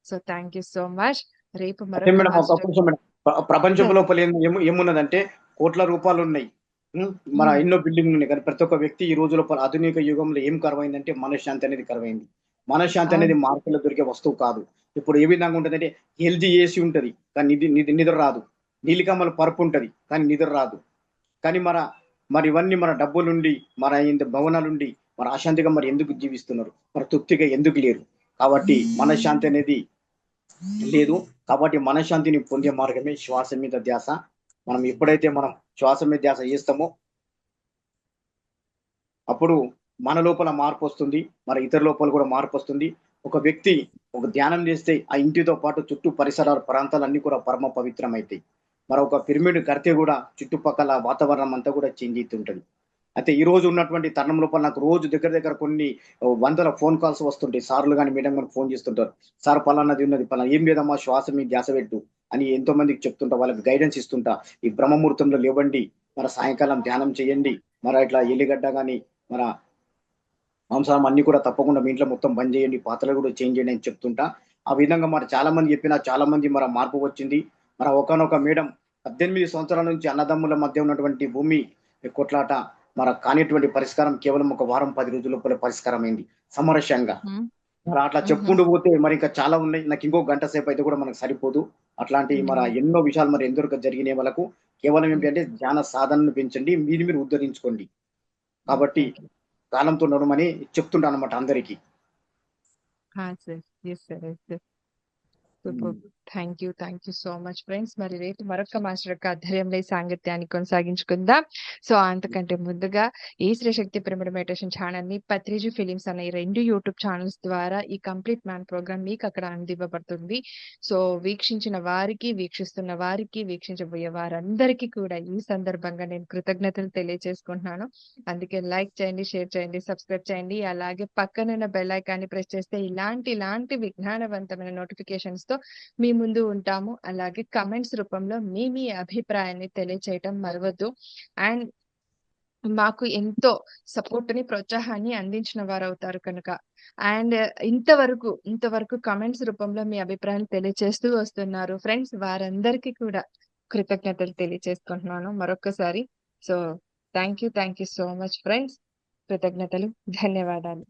S6: So thank you so much. రేపు
S2: అదే
S6: మరొక
S2: మేడం ఒక
S6: మాస్టర్.
S2: నిమిషం మేడం. ప్రపంచం
S6: సార్.
S2: లోపల ఏమున్నదంటే కోట్ల రూపాయలు ఉన్నాయి. మన ఎన్నో బిల్డింగ్లు ఉన్నాయి. కానీ ప్రతి ఒక్క వ్యక్తి ఈ రోజు లోపల ఆధునిక యుగంలో ఏం కరువైందంటే మనశ్శాంతి అనేది కరువైంది. మనశ్శాంతి అనేది
S6: అవును.
S2: మార్కెట్లో దొరికే వస్తువు కాదు. ఇప్పుడు ఏ విధంగా ఉంటదంటే ఎల్జీ ఏసీ ఉంటది కానీ నిద్ర రాదు. నీలికమ్మల పరుపు ఉంటది కానీ నిద్ర రాదు. కానీ మరి ఇవన్నీ మన డబ్బులుండి, మన ఇంత భవనాలుండి మరి అశాంతిగా మరి ఎందుకు జీవిస్తున్నారు? మరి తృప్తిగా ఎందుకు లేరు? కాబట్టి మనశ్శాంతి అనేది లేదు. కాబట్టి మనశ్శాంతిని పొందే మార్గమే శ్వాస మీద ధ్యాస. మనం ఎప్పుడైతే మనం శ్వాస మీద ధ్యాస చేస్తామో అప్పుడు మన లోపల మార్పు వస్తుంది. మరి ఇతర లోపల కూడా మార్పు వస్తుంది. ఒక వ్యక్తి ఒక ధ్యానం చేస్తే ఆ ఇంటితో పాటు చుట్టూ పరిసరాల ప్రాంతాలన్నీ కూడా పరమ పవిత్రమైతాయి. మరి ఒక పిరమిడ్ కడితే కూడా చుట్టుపక్కల వాతావరణం అంతా కూడా చేంజ్ అవుతుంటది. అయితే ఈ రోజు ఉన్నటువంటి తరుణం లోపల నాకు రోజు దగ్గర కొన్ని వందల ఫోన్ కాల్స్ వస్తుంటాయి. సార్లు కానీ మేడం కానీ ఫోన్ చేస్తుంటారు. సార్ పలానాది ఉన్నది, పలానా ఏం లేదమ్మా శ్వాస మీద ధ్యాస పెట్టు అని ఎంతో మందికి చెప్తుంటా, వాళ్ళకి గైడెన్స్ ఇస్తుంటా. ఈ బ్రహ్మముహూర్తంలో లేవండి, మరి సాయంకాలం ధ్యానం చేయండి, మరి ఇట్లా ఎల్లిగడ్డ కానీ మన మాంసాహారం అన్ని కూడా తప్పకుండా మీ ఇంట్లో మొత్తం బంద్ చేయండి, పాత్రలు కూడా చేంజ్ చేయండి అని చెప్తుంటా. ఆ విధంగా మరి చాలా మంది చెప్పినా చాలా మంది మరి మార్పు వచ్చింది. మరి ఒకానొక మేడం 18 సంవత్సరాల నుంచి అన్నదమ్ముల మధ్య ఉన్నటువంటి భూమి కొట్లాట మరి కానిటువంటి పరిష్కారం కేవలం ఒక వారం 10 రోజుల లోపల పరిష్కారం అయింది సమరస్యంగా. మరి అట్లా చెప్పుకుంటూ పోతే మరి ఇంకా చాలా ఉన్నాయి. నాకు ఇంకో గంట సేపు అయితే కూడా మనకు సరిపోదు. అట్లాంటి మరి ఎన్నో విషయాలు మరి ఎందరికో జరిగినాయి వాళ్ళకు. కేవలం ఏంటంటే ధ్యాన సాధనను పెంచండి, మీరు ఉద్ధరించుకోండి. కాబట్టి కాలంతో నడమని చెప్తుంటాను అన్నమాట అందరికీ.
S6: Sir. Yes sir, yes sir. Super. Thank you so much friends. మరి రేపు మరొక మాస్టర్ యొక్క ఆధ్వర్యంలో ఈ సాంగత్యాన్ని కొనసాగించుకుందాం. సో అంతకంటే ముందుగా ఈ శ్రీశక్తి పిరమిడ్ మెడిటేషన్ ఛానల్ ని పత్రిజీ ఫిలిమ్స్ అనే 2 యూట్యూబ్ ఛానల్స్ ద్వారా ఈ కంప్లీట్ మ్యాన్ ప్రోగ్రామ్ మీకు అక్కడ అందివ్వబడుతుంది. సో వీక్షించిన వారికి, వీక్షిస్తున్న వారికి, వీక్షించబోయే వారందరికీ కూడా ఈ సందర్భంగా నేను కృతజ్ఞతలు తెలియజేసుకుంటున్నాను. అందుకే లైక్ చేయండి, షేర్ చేయండి, సబ్స్క్రైబ్ చేయండి. అలాగే పక్కనున్న బెల్ ఐకాన్ని ప్రెస్ చేస్తే ఇలాంటి విజ్ఞానవంతమైన నోటిఫికేషన్స్ తో మీ ముందు ఉంటాము. అలాగే కమెంట్స్ రూపంలో మీ అభిప్రాయాన్ని తెలియచేయటం మరవద్దు. అండ్ మాకు ఎంతో సపోర్ట్ ని, ప్రోత్సాహాన్ని అందించిన వారు అవుతారు కనుక. అండ్ ఇంతవరకు కమెంట్స్ రూపంలో మీ అభిప్రాయాలు తెలియచేస్తూ వస్తున్నారు ఫ్రెండ్స్. వారందరికీ కూడా కృతజ్ఞతలు తెలియచేసుకుంటున్నాను మరొకసారి. So thank you so much friends. కృతజ్ఞతలు, ధన్యవాదాలు.